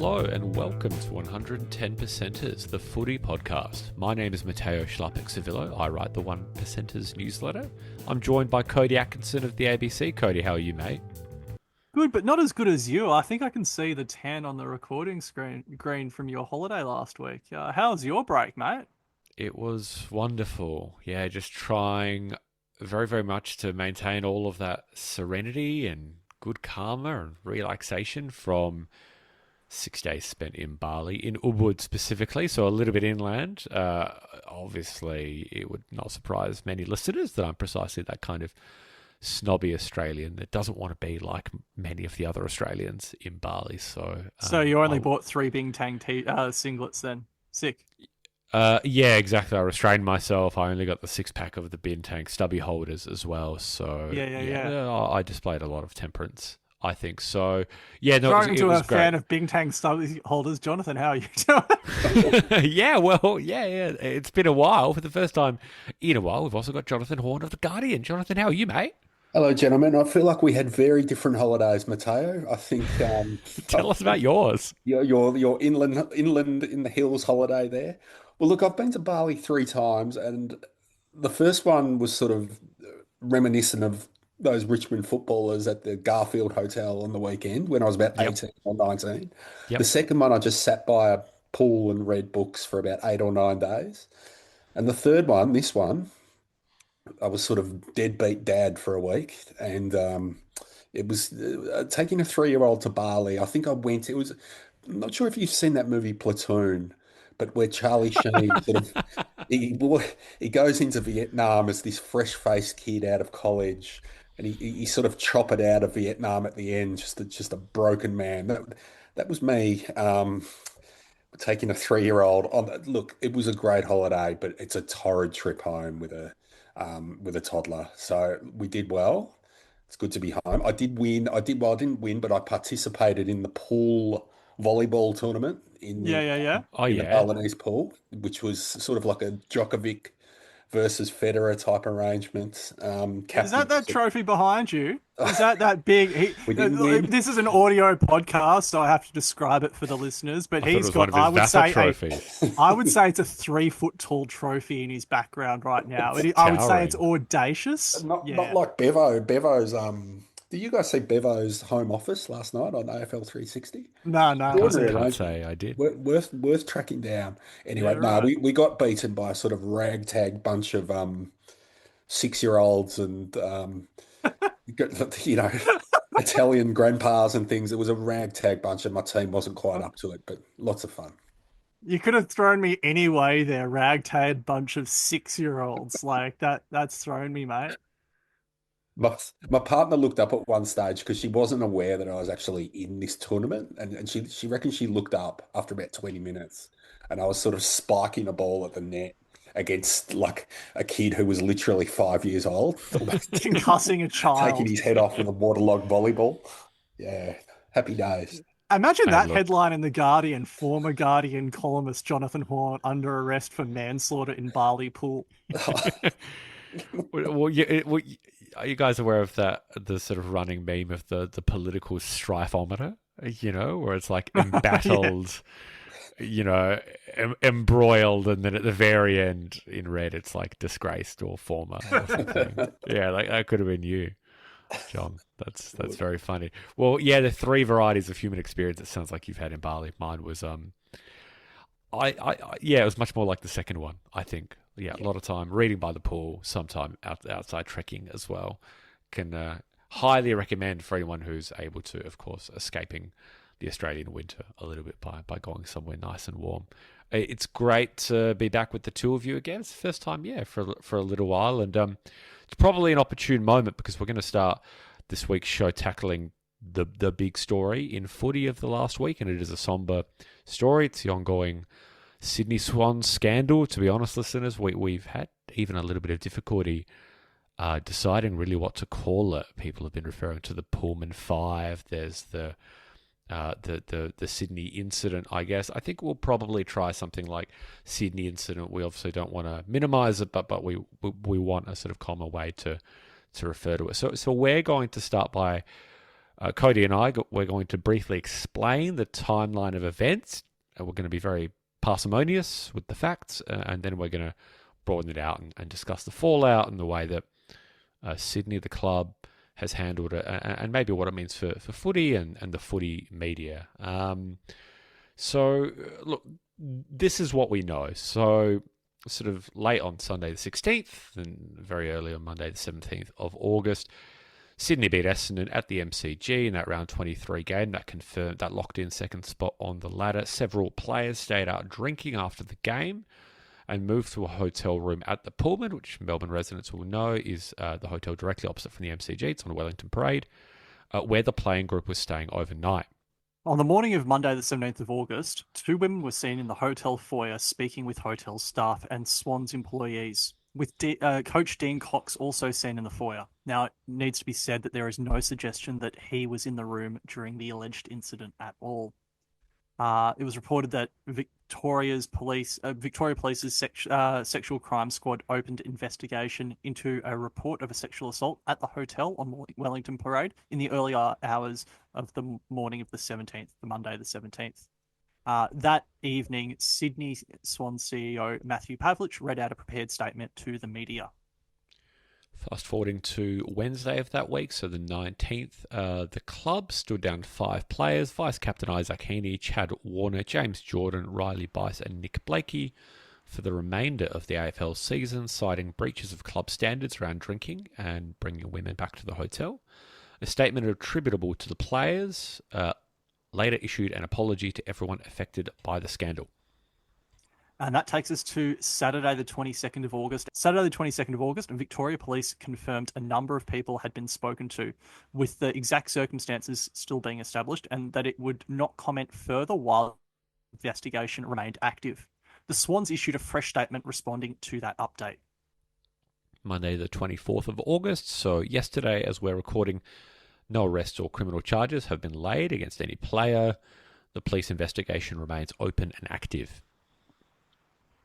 Hello and welcome to 110 Percenters, the footy podcast. My name is Matteo Schlapek-Savillo. I write the 1%ers newsletter. I'm joined by Cody Atkinson of the ABC. Cody, how are you, mate? Good, but not as good as you. I think I can see the tan on the recording screen green from your holiday last week. How's your break, mate? It was wonderful. Yeah, just trying very, very much to maintain all of that serenity and good karma and relaxation from 6 days spent in Bali, in Ubud specifically, so a little bit inland. Obviously, it would not surprise many listeners that I'm precisely that kind of snobby Australian that doesn't want to be like many of the other Australians in Bali. So you only bought three Bintang singlets then? Sick. Yeah, exactly. I restrained myself. I only got the 6-pack of the Bintang stubby holders as well. So Yeah. I displayed a lot of temperance, I think. So yeah, no, Talking to a great. fan of Bintang stubby holders, Jonathan, how are you doing? Yeah. It's been a while. For the first time in a while, we've also got Jonathan Horn of The Guardian. Jonathan, how are you, mate? Hello, gentlemen. I feel like we had very different holidays, Matteo. I think Tell us about yours. your inland in the hills holiday there. Well, look, I've been to Bali 3 times, and the first one was sort of reminiscent of those Richmond footballers at the Garfield Hotel on the weekend when I was about Yep. 18 or 19. The Yep. second one, I just sat by a pool and read books for about 8 or 9 days. And the third one, this one, I was sort of deadbeat dad for a week, and it was taking a 3-year-old to Bali. I think I went. It was. I'm not sure if you've seen that movie Platoon, but where Charlie Sheen sort of he goes into Vietnam as this fresh-faced kid out of college, and he sort of chop it out of Vietnam at the end, just a broken man. That was me. Taking a 3-year-old on. Look, it was a great holiday, but it's a torrid trip home with a toddler. So we did well. It's good to be home. I did win. I didn't win, but I participated in the pool volleyball tournament Yeah. Oh, in the yeah. Balinese pool, which was sort of like a Djokovic versus Federer type arrangement. Is that Captain, trophy behind you? Is that big? we didn't win. This is an audio podcast, so I have to describe it for the listeners. But I thought it he's was one got, of his Vassal trophies. I would say it's a 3-foot tall trophy in his background right now. I would say it's audacious. Not like Bevo. Bevo's did you guys see Bevo's home office last night on AFL 360? No. I can't say I did. Worth tracking down. Anyway, Yeah, no, right. we got beaten by a sort of ragtag bunch of 6-year-olds and you know Italian grandpas and things. It was a ragtag bunch, and my team wasn't quite up to it, but lots of fun. You could have thrown me any way there, ragtag bunch of 6-year-olds. Like that's thrown me, mate. My partner looked up at one stage because she wasn't aware that I was actually in this tournament, and she reckons she looked up after about 20 minutes, and I was sort of spiking a ball at the net against like a kid who was literally 5 years old, Concussing a child. taking his head off with a waterlogged volleyball. Yeah, happy days. Imagine Hey, that look. headline in The Guardian: former Guardian columnist Jonathan Horn under arrest for manslaughter in Bali pool. Are you guys aware of the sort of running meme of the political strife-ometer, where it's like embattled, embroiled, and then at the very end in red, it's like disgraced or former or something. Yeah, like that could have been you, John. That's very funny. Well, yeah, the 3 varieties of human experience it sounds like you've had in Bali. Mine was it was much more like the second one, I think. Yeah, a lot of time reading by the pool, sometime outside trekking as well. Can highly recommend for anyone who's able to, of course, escaping the Australian winter a little bit by going somewhere nice and warm. It's great to be back with the two of you again. It's the first time, for a little while. And it's probably an opportune moment because we're going to start this week's show tackling the big story in footy of the last week, and it is a somber story. It's the ongoing Sydney Swans scandal. To be honest, listeners, we've had even a little bit of difficulty deciding really what to call it. People have been referring to the Pullman Five. There's the Sydney incident, I guess. I think we'll probably try something like Sydney incident. We obviously don't want to minimise it, but we want a sort of common way to refer to it. So we're going to start by Cody and I, we're going to briefly explain the timeline of events. We're going to be very parsimonious with the facts, and then we're going to broaden it out and discuss the fallout and the way that Sydney, the club, has handled it, and maybe what it means for footy and the footy media. So, look, this is what we know. So, sort of late on Sunday the 16th and very early on Monday the 17th of August, Sydney beat Essendon at the MCG in that round 23 game that confirmed that locked in second spot on the ladder. Several players stayed out drinking after the game and moved to a hotel room at the Pullman, which Melbourne residents will know is the hotel directly opposite from the MCG. It's on Wellington Parade, where the playing group was staying overnight. On the morning of Monday, the 17th of August, 2 women were seen in the hotel foyer speaking with hotel staff and Swans employees, with Coach Dean Cox also seen in the foyer. Now, it needs to be said that there is no suggestion that he was in the room during the alleged incident at all. It was reported that Victoria Police's sexual crime squad opened investigation into a report of a sexual assault at the hotel on Wellington Parade in the earlier hours of the morning of the 17th, the Monday the 17th. That evening, Sydney Swans CEO Matthew Pavlich read out a prepared statement to the media. Fast forwarding to Wednesday of that week, so the 19th, the club stood down 5 players: Vice-Captain Isaac Heaney, Chad Warner, James Jordan, Riley Bice and Nick Blakey for the remainder of the AFL season, citing breaches of club standards around drinking and bringing women back to the hotel. A statement attributable to the players later issued an apology to everyone affected by the scandal. And that takes us to Saturday, the 22nd of August. Saturday, the 22nd of August, Victoria Police confirmed a number of people had been spoken to, with the exact circumstances still being established, and that it would not comment further while the investigation remained active. The Swans issued a fresh statement responding to that update. Monday, the 24th of August, so yesterday, as we're recording, no arrests or criminal charges have been laid against any player. The police investigation remains open and active.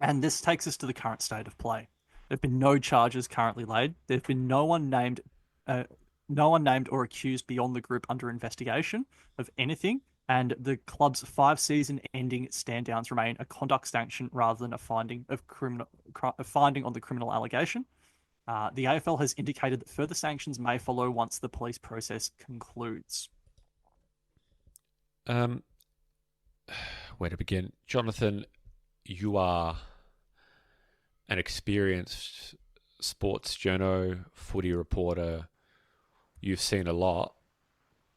And this takes us to the current state of play. There have been no charges currently laid. There have been no one named or accused beyond the group under investigation of anything. And the club's 5-season-ending stand-downs remain a conduct sanction rather than a finding on the criminal allegation. The AFL has indicated that further sanctions may follow once the police process concludes. Where to begin? Jonathan, you are an experienced sports journo, footy reporter. You've seen a lot.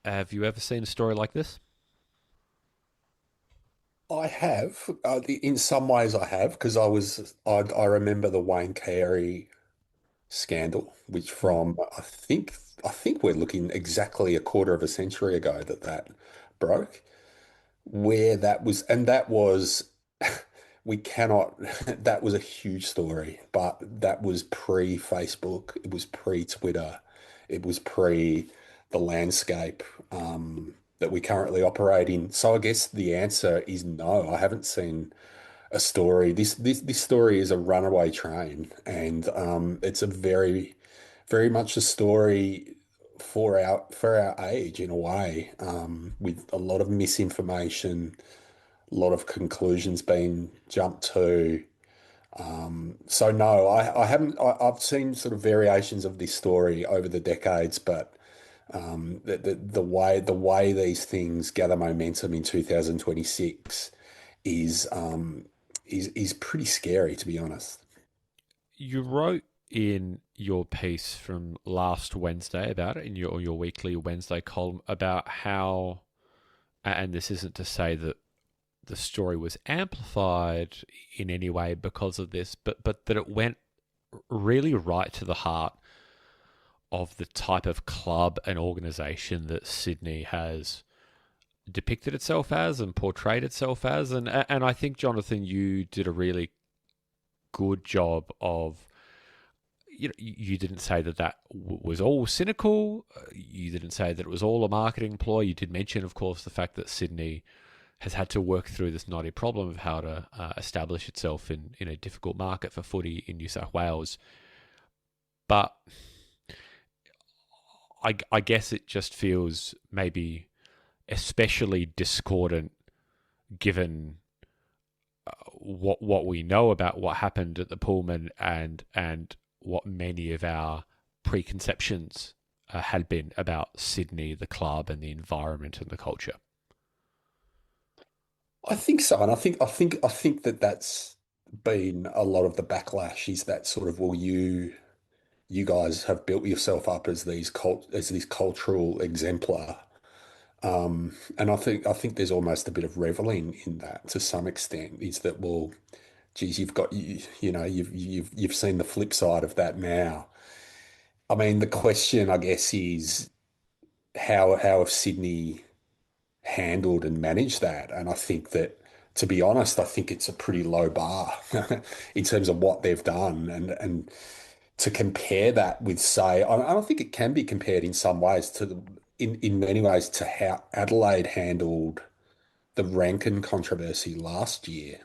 Have you ever seen a story like this? I have. In some ways, I have, because I remember the Wayne Carey scandal, which I think we're looking exactly a quarter of a century ago that broke, where that was we cannot, that was a huge story, but that was pre-Facebook, it was pre-Twitter, it was pre the landscape that we currently operate in. So I guess the answer is no. I haven't seen a story. This story is a runaway train, and it's a very, very much a story for our age in a way, with a lot of misinformation, a lot of conclusions being jumped to. So no, I haven't. I've seen sort of variations of this story over the decades, but the way these things gather momentum in 2026 is pretty scary, to be honest. You wrote in your piece from last Wednesday about it, in your weekly Wednesday column, about how, and this isn't to say that the story was amplified in any way because of this, but that it went really right to the heart of the type of club and organisation that Sydney has depicted itself as and portrayed itself as. And I think, Jonathan, you did a really good job of, you didn't say that was all cynical. You didn't say that it was all a marketing ploy. You did mention, of course, the fact that Sydney has had to work through this knotty problem of how to establish itself in a difficult market for footy in New South Wales. But I guess it just feels maybe especially discordant given what we know about what happened at the Pullman and what many of our preconceptions had been about Sydney, the club, and the environment and the culture. I think so, and I think that that's been a lot of the backlash is that sort of, well, you guys have built yourself up as as this cultural exemplar. And I think there's almost a bit of reveling in that to some extent. Is that, well, geez, you've seen the flip side of that now. I mean, the question, I guess, is how have Sydney handled and managed that? And I think that, to be honest, I think it's a pretty low bar in terms of what they've done, and to compare that with, say, I don't think it can be compared in some ways in many ways to how Adelaide handled the Rankin controversy last year,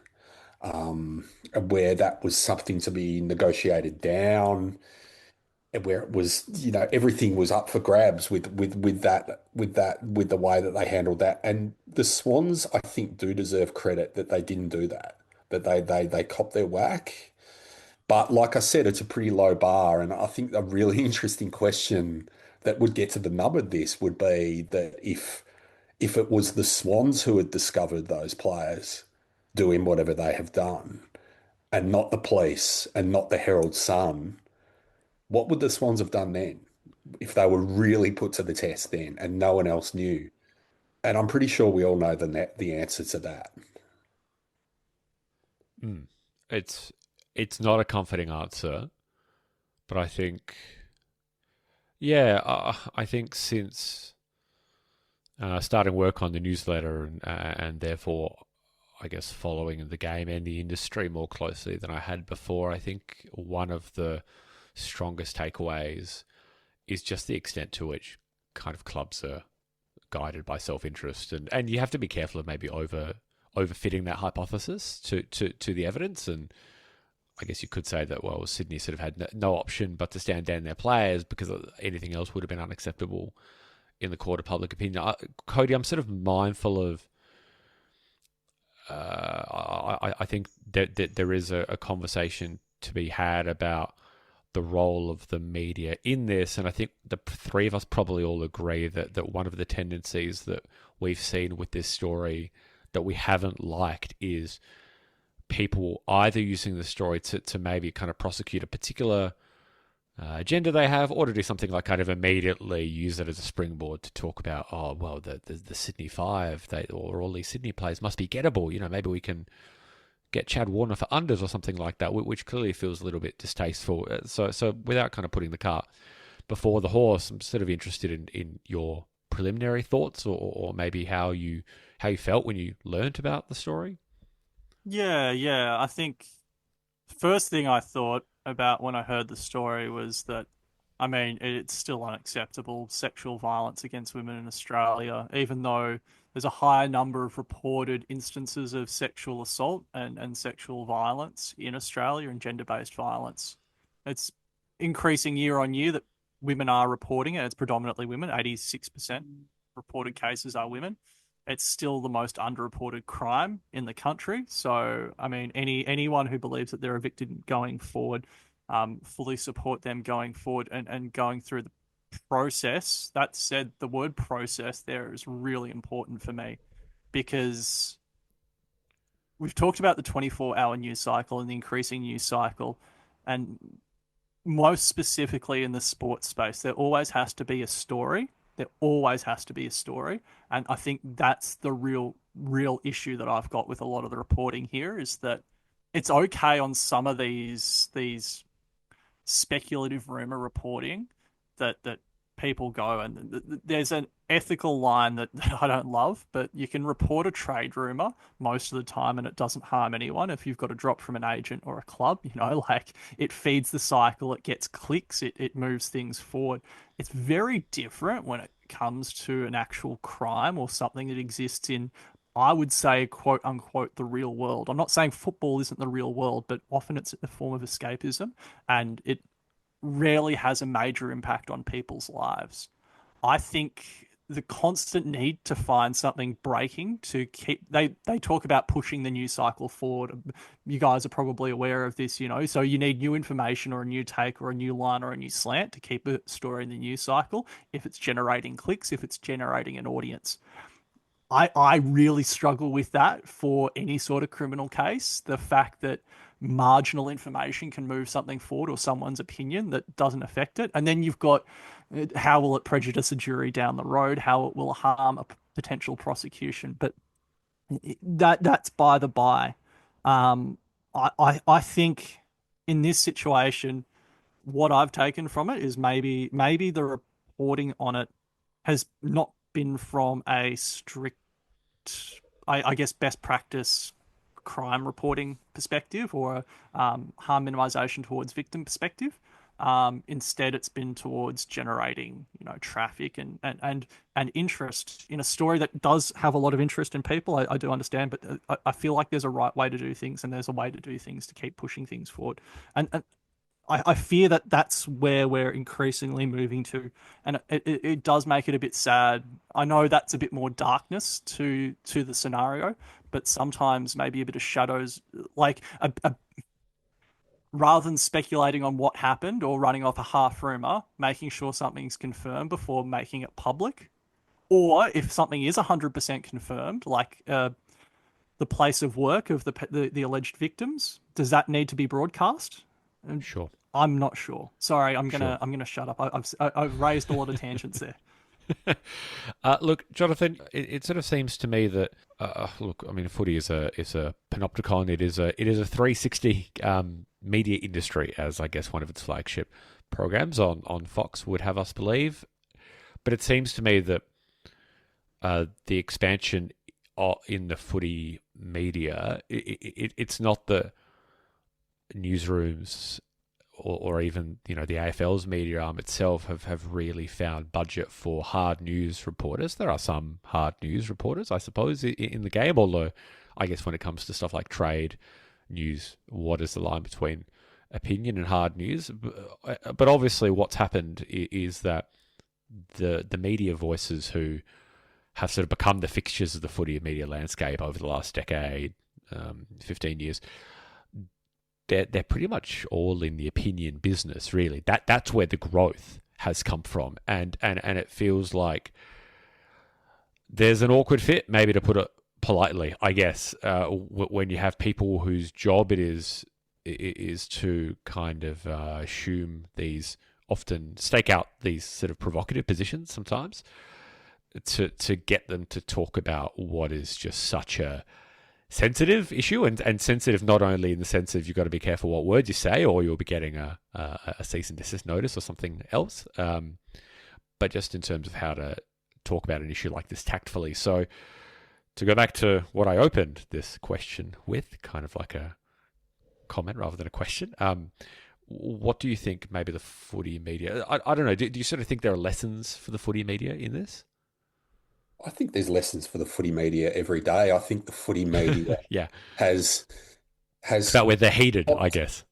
where that was something to be negotiated down, and where it was, everything was up for grabs with the way that they handled that. And the Swans, I think, do deserve credit that they didn't do that, that they copped their whack. But like I said, it's a pretty low bar. And I think a really interesting question that would get to the nub of this would be that if it was the Swans who had discovered those players doing whatever they have done, and not the police and not the Herald Sun, what would the Swans have done then if they were really put to the test then and no one else knew? And I'm pretty sure we all know the answer to that. Mm. It's not a comforting answer, but I think, yeah, I think since starting work on the newsletter and therefore, I guess, following the game and the industry more closely than I had before, I think one of the strongest takeaways is just the extent to which kind of clubs are guided by self-interest, and you have to be careful of maybe overfitting that hypothesis to the evidence. And I guess you could say that, well, Sydney sort of had no option but to stand down their players because anything else would have been unacceptable in the court of public opinion. Cody, I'm sort of mindful of I think that there is a conversation to be had about the role of the media in this, and I think the three of us probably all agree that one of the tendencies that we've seen with this story that we haven't liked is people either using the story to maybe kind of prosecute a particular agenda they have, or to do something like kind of immediately use it as a springboard to talk about, oh, well, the Sydney Five, or all these Sydney players must be gettable. Maybe we can get Chad Warner for unders or something like that, which clearly feels a little bit distasteful. So without kind of putting the cart before the horse, I'm sort of interested in your preliminary thoughts, or maybe how you felt when you learnt about the story. Yeah. I think first thing I thought about when I heard the story was that, I mean, it's still unacceptable, sexual violence against women in Australia, even though there's a higher number of reported instances of sexual assault and sexual violence in Australia, and gender-based violence. It's increasing year on year that women are reporting it. It's predominantly women. 86% reported cases are women. It's still the most underreported crime in the country. So, I mean, anyone who believes that they're a victim going forward, fully support them going forward and going through the process. That said, the word process there is really important for me, because we've talked about the 24-hour news cycle and the increasing news cycle, and most specifically in the sports space, there always has to be a story. There always has to be a story. And I think that's the real issue that I've got with a lot of the reporting here, is that it's okay on some of these speculative rumor reporting that people go, and there's an ethical line that I don't love, but you can report a trade rumor most of the time and it doesn't harm anyone if you've got a drop from an agent or a club, like it feeds the cycle, it gets clicks, it moves things forward. It's very different when it comes to an actual crime or something that exists in, I would say, quote unquote, the real world. I'm not saying football isn't the real world, but often it's a form of escapism, and it rarely has a major impact on people's lives. I think the constant need to find something breaking to keep they talk about pushing the news cycle forward. You guys are probably aware of this, so you need new information or a new take or a new line or a new slant to keep a story in the news cycle if it's generating clicks, if it's generating an audience. I really struggle with that for any sort of criminal case. The fact that marginal information can move something forward or someone's opinion that doesn't affect it. And then you've got how will it prejudice a jury down the road, how it will harm a potential prosecution. But that's by the by. I think in this situation, what I've taken from it is maybe the reporting on it has not been from a strict, I guess, best practice crime reporting perspective or harm minimization towards victim perspective. Instead, it's been towards generating, traffic and interest in a story that does have a lot of interest in people. I do understand, but I feel like there's a right way to do things and there's a way to do things to keep pushing things forward. And I fear that that's where we're increasingly moving to, and it does make it a bit sad. I know that's a bit more darkness to the scenario, but sometimes maybe a bit of shadows, like rather than speculating on what happened or running off a half rumor, making sure something's confirmed before making it public, or if something is 100% confirmed, like the place of work of the alleged victims, does that need to be broadcast? Sure. I'm not sure. Sorry, I'm Sure. gonna shut up. I've raised a lot of tangents there. Look, Jonathan, it sort of seems to me that look, I mean, footy is a panopticon. It is a 360 media industry, as I guess one of its flagship programs on Fox would have us believe. But it seems to me that the expansion in the footy media, it's not the newsrooms or even the AFL's media arm itself have really found budget for hard news reporters. There are some hard news reporters, I suppose, in the game, although I guess when it comes to stuff like trade news, what is the line between opinion and hard news? But obviously what's happened is that the media voices who have sort of become the fixtures of the footy media landscape over the last decade, 15 years, they're pretty much all in the opinion business, really. That's where the growth has come from, and it feels like there's an awkward fit, maybe to put it politely, I guess, when you have people whose job it is to kind of assume these, often stake out these sort of provocative positions sometimes, to get them to talk about what is just such a sensitive issue, and sensitive not only in the sense of you've got to be careful what words you say or you'll be getting a cease and desist notice or something else, but just in terms of how to talk about an issue like this tactfully. So to go back to what I opened this question with, kind of like a comment rather than a question, what do you think maybe the footy media, I don't know, do you sort of think there are lessons for the footy media in this? I think there's lessons for the footy media every day. I think the footy media Yeah. has It's about where they're heated, I guess.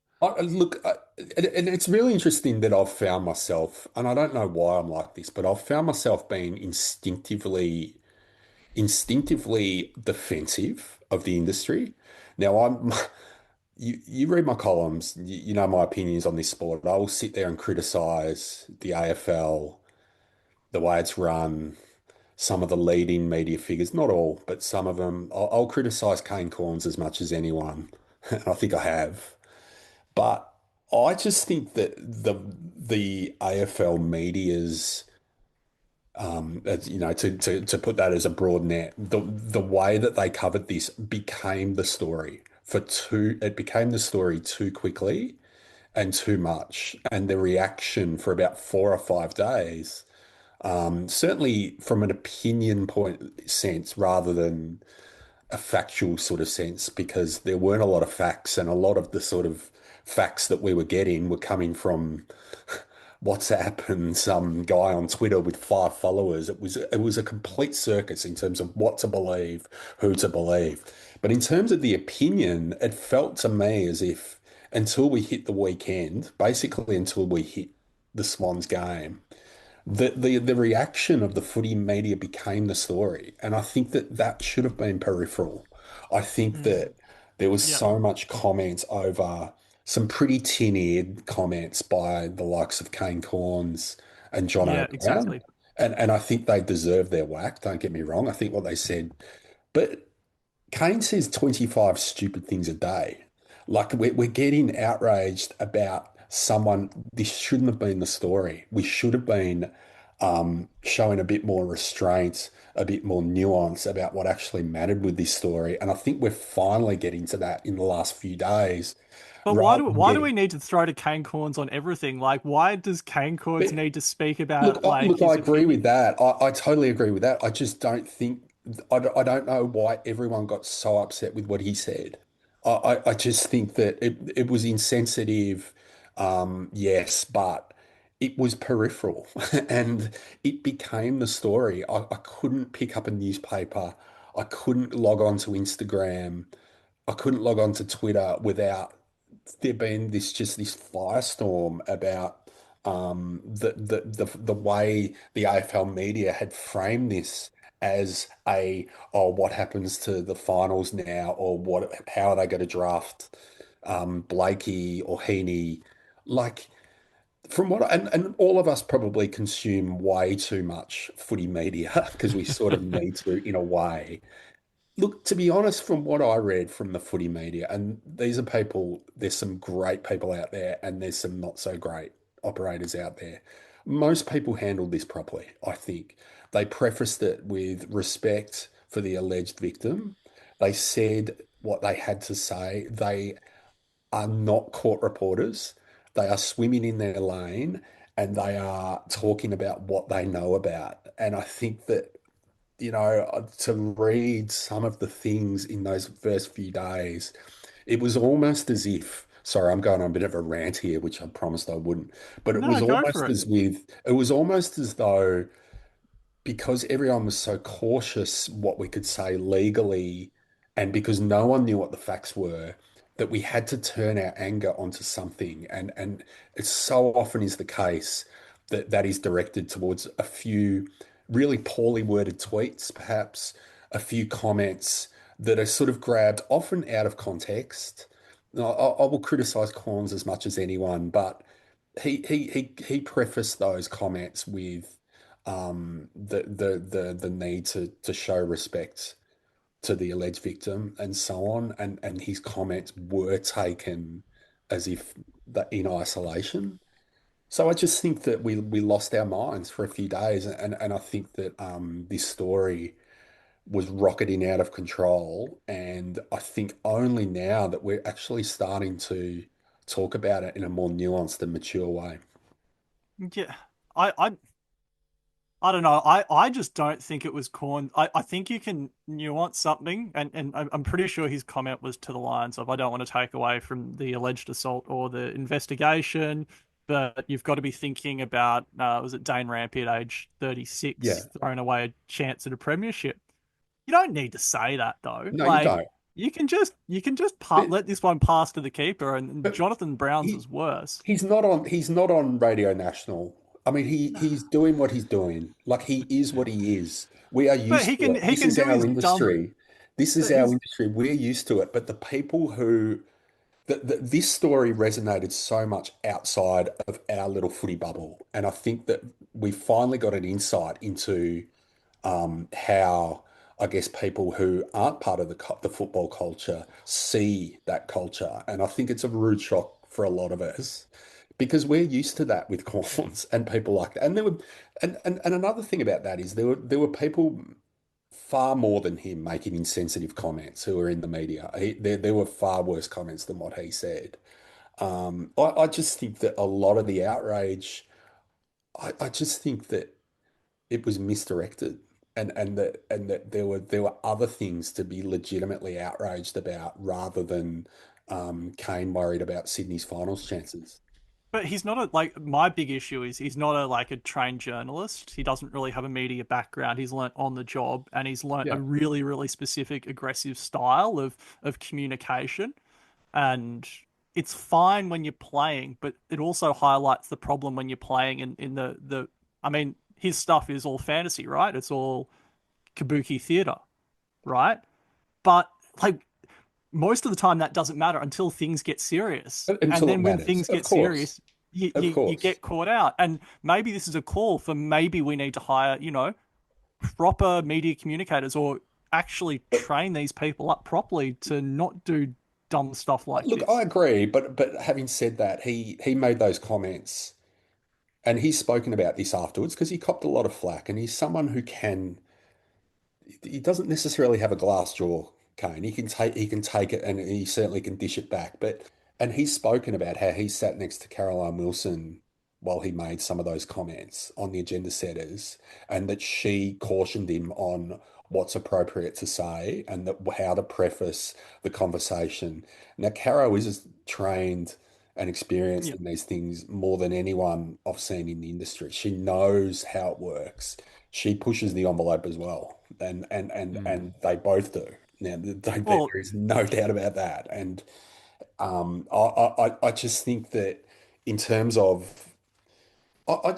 look, and it's really interesting that I've found myself, and I don't know why I'm like this, but I've found myself being instinctively defensive of the industry. Now you read my columns, you know my opinions on this sport. I will sit there and criticize the AFL, the way it's run, some of the leading media figures, not all, but some of them. I'll criticize Kane Cornes as much as anyone, and I think I have. But I just think that the AFL media's, to put that as a broad net, the way that they covered this became the story it became the story too quickly and too much, and the reaction for about 4 or 5 days. Certainly from an opinion point sense rather than a factual sort of sense, because there weren't a lot of facts, and a lot of the sort of facts that we were getting were coming from WhatsApp and some guy on Twitter with 5 followers. It was a complete circus in terms of what to believe, who to believe. But in terms of the opinion, it felt to me as if until we hit the weekend, basically until we hit the Swans game, the reaction of the footy media became the story, and I think that that should have been peripheral. I think Mm. that there was Yeah, so much comments over some pretty tin-eared comments by the likes of Kane Cornes and John yeah, O'Brien, exactly. and I think they deserve their whack. Don't get me wrong. I think what they said, but Kane says 25 stupid things a day. Like we're getting outraged about someone. This shouldn't have been the story. We should have been showing a bit more restraint, a bit more nuance about what actually mattered with this story. And I think we're finally getting to that in the last few days, But rather than why do getting. we need to throw to cane corns on everything? Like, why does cane corns But need to speak look, about like look, I his agree with opinion? that. I totally agree with that. I just don't think, I don't know why everyone got so upset with what he said. I just think that it was insensitive, yes, but it was peripheral and it became the story. I couldn't pick up a newspaper. I couldn't log on to Instagram. I couldn't log on to Twitter without there being this firestorm about the way the AFL media had framed this as a, oh, what happens to the finals now, or what, how are they going to draft Blakey or Heaney? Like, from what and all of us probably consume way too much footy media because we sort of need to in a way. Look, to be honest, from what I read from the footy media, and these are people, there's some great people out there and there's some not so great operators out there. Most people handled this properly, I think. They prefaced it with respect for the alleged victim. They said what they had to say. They are not court reporters. They are swimming in their lane and they are talking about what they know about. And I think that to read some of the things in those first few days, it was almost as if, sorry, I'm going on a bit of a rant here, which I promised I wouldn't, but No, go for it. it was almost as though because everyone was so cautious what we could say legally, and because no one knew what the facts were, that we had to turn our anger onto something. And it so often is the case that that is directed towards a few really poorly worded tweets, perhaps a few comments that are sort of grabbed often out of context. Now, I will criticize Corns as much as anyone, but he prefaced those comments with the need to show respect to the alleged victim and so on, and his comments were taken as if that in isolation. So I just think that we lost our minds for a few days, and I think that this story was rocketing out of control, and I think only now that we're actually starting to talk about it in a more nuanced and mature way. Yeah, I, I, I don't know. I just don't think it was corn. I think you can nuance something, and I'm pretty sure his comment was to the lines of, "I don't want to take away from the alleged assault or the investigation, but you've got to be thinking about, was it Dane Rampy at age Yeah, 36 throwing away a chance at a premiership?" You don't need to say that though. no, you Like don't. you can just But let this one pass to the keeper, and but Jonathan Brown's he is worse. he's not on Radio National. I mean, No. he's doing what he's doing. Like he is what he is. We are But used to it. he This can is do our his dumb. industry. This is But our his industry. We're used to it. But the people who this story resonated so much outside of our little footy bubble, and I think that we finally got an insight into how I guess people who aren't part of the football culture see that culture, and I think it's a rude shock for a lot of us because we're used to that with Corns and people like that. And there were, and another thing about that is there were people far more than him making insensitive comments who were in the media. There were far worse comments than what he said. I just think that a lot of the outrage, I just think that it was misdirected, and that there were other things to be legitimately outraged about rather than Kane worried about Sydney's finals chances. but he's not a like my big issue is he's not a like a trained journalist. He doesn't really have a media background. He's learnt on the job and he's learnt a Yeah. really specific aggressive style of communication. And it's fine when you're playing, but it also highlights the problem when you're playing in the I mean, his stuff is all fantasy, right? It's all kabuki theater, right? But like most of the time, that doesn't matter until things get serious. And Until it then when matters. things get serious, Of you course. get caught out. And maybe this is a call for maybe we need to hire, proper media communicators or actually But train these people up properly to not do dumb stuff like look, I this. agree. But having said that, he made those comments, and he's spoken about this afterwards because he copped a lot of flack, and he's someone who can. He doesn't necessarily have a glass jaw, Kane. He can take it, and he certainly can dish it back. And he's spoken about how he sat next to Caroline Wilson while he made some of those comments on the agenda setters, and that she cautioned him on what's appropriate to say and that how to preface the conversation. Now, Caro is trained and experienced Yeah. in these things more than anyone I've seen in the industry. She knows how it works. She pushes the envelope as well, Mm. and they both do. Now, there Well, is no doubt about that. And I just think that in terms of, I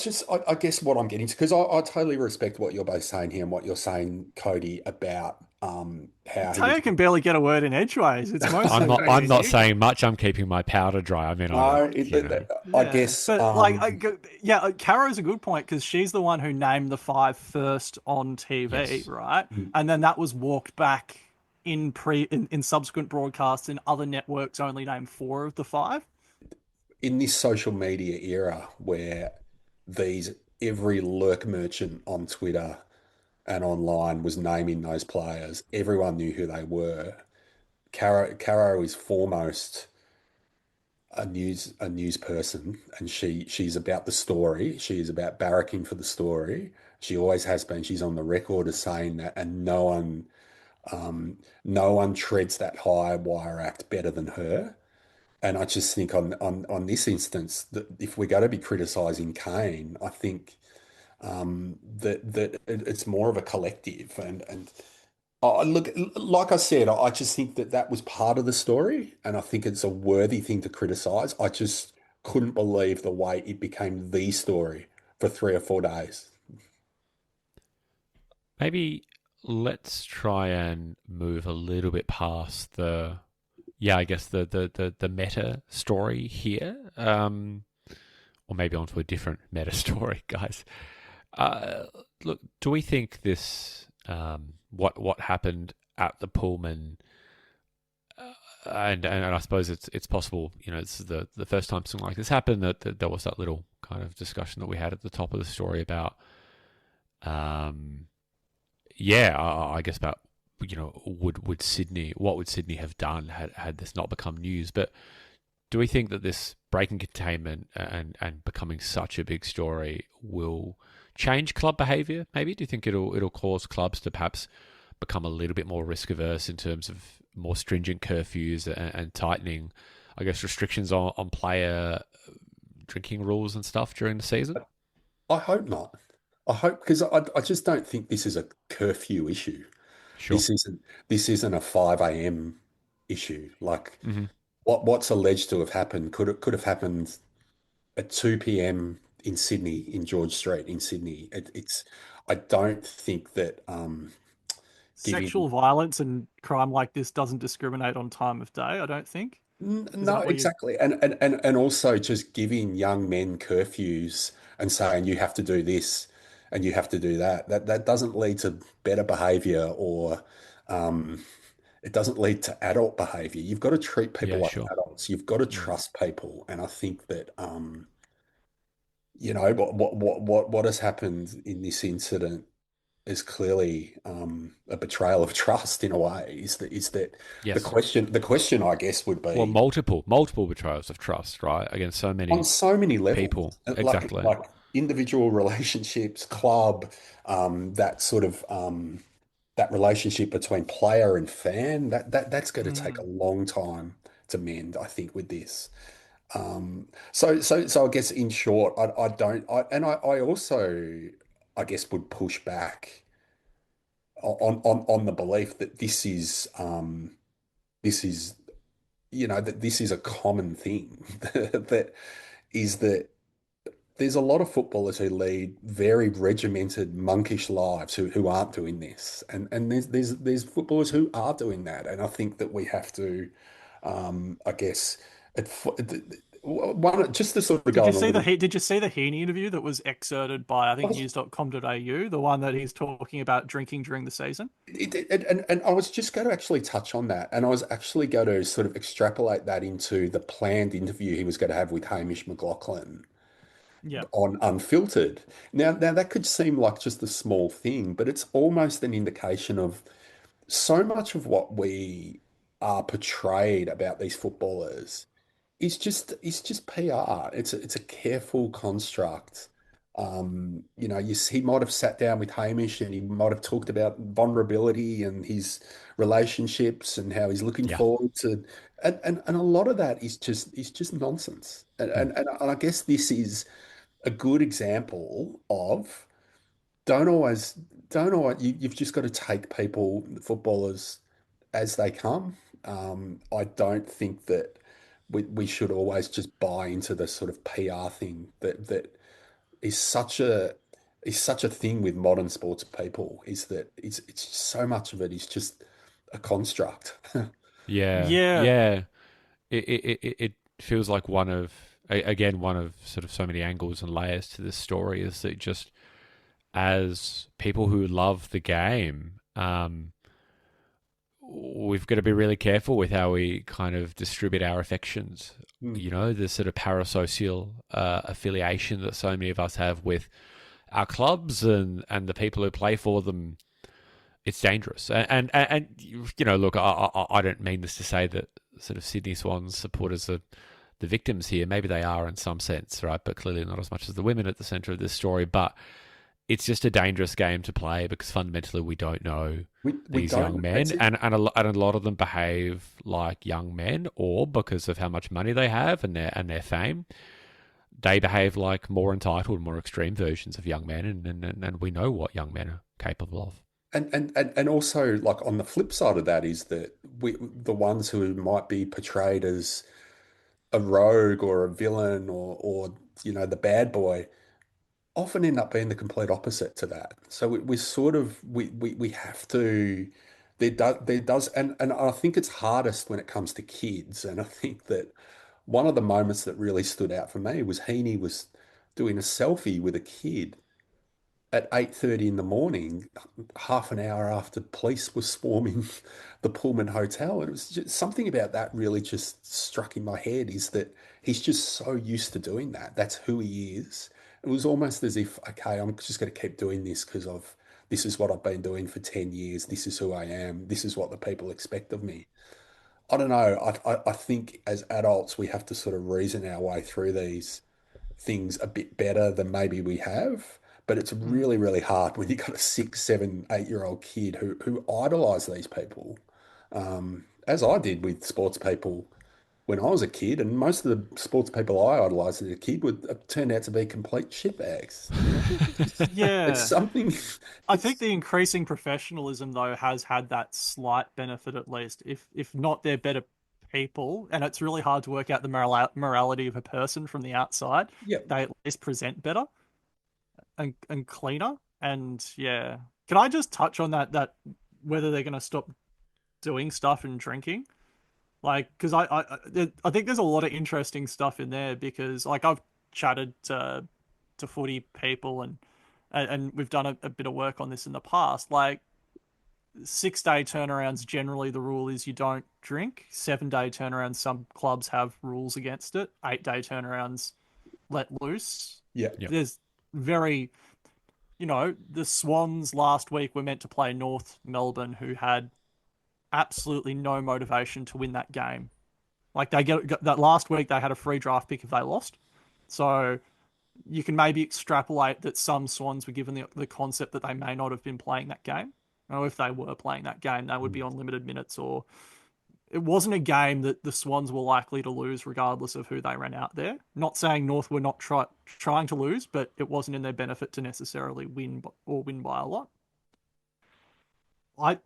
guess what I'm getting to, because I totally respect what you're both saying here and what you're saying, Cody, about how he was. Teo can barely get a word in edgeways. It's I'm mostly not. me I'm and not you. saying much. I'm keeping my powder dry. I mean, No, you know. I Yeah, guess, but yeah, Caro's a good point because she's the one who named the five first on TV, Yes. right? And then that was walked back in subsequent broadcasts, and other networks only named four of the five. in this social media era where these every lurk merchant on Twitter and online was naming those players, everyone knew who they were. Caro is foremost a news person, and she's about the story. She is about barracking for the story. She always has been. She's on the record as saying that, and no one treads that high wire act better than her. And I just think on this instance that if we're going to be criticising Kane, I think that it's more of a collective. And look, like I said, I just think that that was part of the story, and I think it's a worthy thing to criticise. I just couldn't believe the way it became the story for 3 or 4 days. Maybe let's try and move a little bit past the, yeah, I guess the meta story here, or maybe onto a different meta story, guys. Uh, Look, do we think this, what happened at the Pullman, and I suppose it's possible, this is the first time something like this happened, that there was that little kind of discussion that we had at the top of the story about, um, yeah, I guess about, would Sydney, what would Sydney have done had this not become news? But do we think that this breaking containment and becoming such a big story will change club behaviour? Maybe do you think it'll cause clubs to perhaps become a little bit more risk averse in terms of more stringent curfews and tightening, I guess, restrictions on player drinking rules and stuff during the season? I hope not. I hope because I just don't think this is a curfew issue. Sure. This isn't a 5 a.m. issue. Like Hmm. what's alleged to have happened could have happened at 2 p.m. in Sydney, in George Street in Sydney. I don't think that giving Sexual violence and crime like this doesn't discriminate on time of day, I don't think. Is no, that what you exactly. And also just giving young men curfews and saying you have to do this and you have to do that. That doesn't lead to better behavior, or um, it doesn't lead to adult behavior. You've got to treat people Yeah, like sure. adults. You've got to Mm. trust people. And I think that what has happened in this incident is clearly a betrayal of trust in a way. Is that the Yes. question I guess would Well, be multiple betrayals of trust, right? Against so on many so many levels, people. like Exactly. like individual relationships, club, that sort of that relationship between player and fan. That's going to take a Mhm. long time to mend, I think, with this. So I guess in short, I don't, I also, I guess, would push back on the belief that this is that this is a common thing that is that there's a lot of footballers who lead very regimented, monkish lives who aren't doing this, and there's footballers who are doing that, and I think that we have to, I guess, it, one just to sort of Did go you on a see the little. Did you see the Heaney interview that was excerpted by I I think was, news.com.au, the one that he's talking about drinking during the season? and I was just going to actually touch on that, and I was actually going to sort of extrapolate that into the planned interview he was going to have with Hamish McLaughlin Yeah. on Unfiltered. Now that could seem like just a small thing, but it's almost an indication of so much of what we are portrayed about these footballers it's just PR. It's a careful construct. He might have sat down with Hamish and he might have talked about vulnerability and his relationships and how he's looking Yeah. forward to, and a lot of that is just nonsense. And, Hmm. and and I guess this is a good example of don't always you've just got to take people, footballers, as they come. I don't think that we should always just buy into the sort of PR thing that is such a is such a thing with modern sports people, is that it's so much of it is just a construct. Yeah. Yeah. Yeah. It feels like again, one of sort of so many angles and layers to this story is that just as people who love the game, we've got to be really careful with how we kind of distribute our affections. Mm. You know, the sort of parasocial affiliation that so many of us have with our clubs and the people who play for them. It's dangerous. And you know, look, I don't mean this to say that sort of Sydney Swans supporters are the victims here. Maybe they are in some sense, right? But clearly not as much as the women at the centre of this story. But it's just a dangerous game to play because fundamentally we don't know We these young don't. men, and a lot of them behave like young men, or because of how much money they have and their fame, they behave like more entitled, more extreme versions of young men, and we know what young men are capable of. And also, like, on the flip side of that is that the ones who might be portrayed as a rogue or a villain or the bad boy often end up being the complete opposite to that. So we sort of we have to there does and I think it's hardest when it comes to kids. And I think that one of the moments that really stood out for me was Heaney was doing a selfie with a kid at 8:30 in the morning, half an hour after police were swarming the Pullman Hotel. And it was just something about that really just struck in my head, is that he's just so used to doing that. That's who he is. It was almost as if, okay, I'm just going to keep doing this because this is what I've been doing for 10 years. This is who I am. This is what the people expect of me. I don't know. I think as adults, we have to sort of reason our way through these things a bit better than maybe we have. But it's Mm. really, really hard when you've got a 6, 7, 8-year-old kid who idolize these people, as I did with sports people when I was a kid. And most of the sports people I idolized as a kid would have turned out to be complete shitbags. It's Yeah. something. I think It's the increasing professionalism though has had that slight benefit, at least. If not, they're better people, and it's really hard to work out the morality of a person from the outside. yeah. They at least present better and cleaner. And yeah, can I just touch on that whether they're going to stop doing stuff and drinking? Like, because I think there's a lot of interesting stuff in there, because like I've chatted to footy people, and we've done a bit of work on this in the past. Like, 6 day turnarounds, generally the rule is you don't drink. 7 day turnarounds, some clubs have rules against it. 8 day turnarounds, let loose. Yeah. Yeah. There's very, the Swans last week were meant to play North Melbourne, who had absolutely no motivation to win that game. Like, got that last week, they had a free draft pick if they lost. So you can maybe extrapolate that some Swans were given the concept that they may not have been playing that game. Or if they were playing that game, they would be on limited minutes. Or it wasn't a game that the Swans were likely to lose regardless of who they ran out there. Not saying North were not trying to lose, but it wasn't in their benefit to necessarily win, or win by a lot. I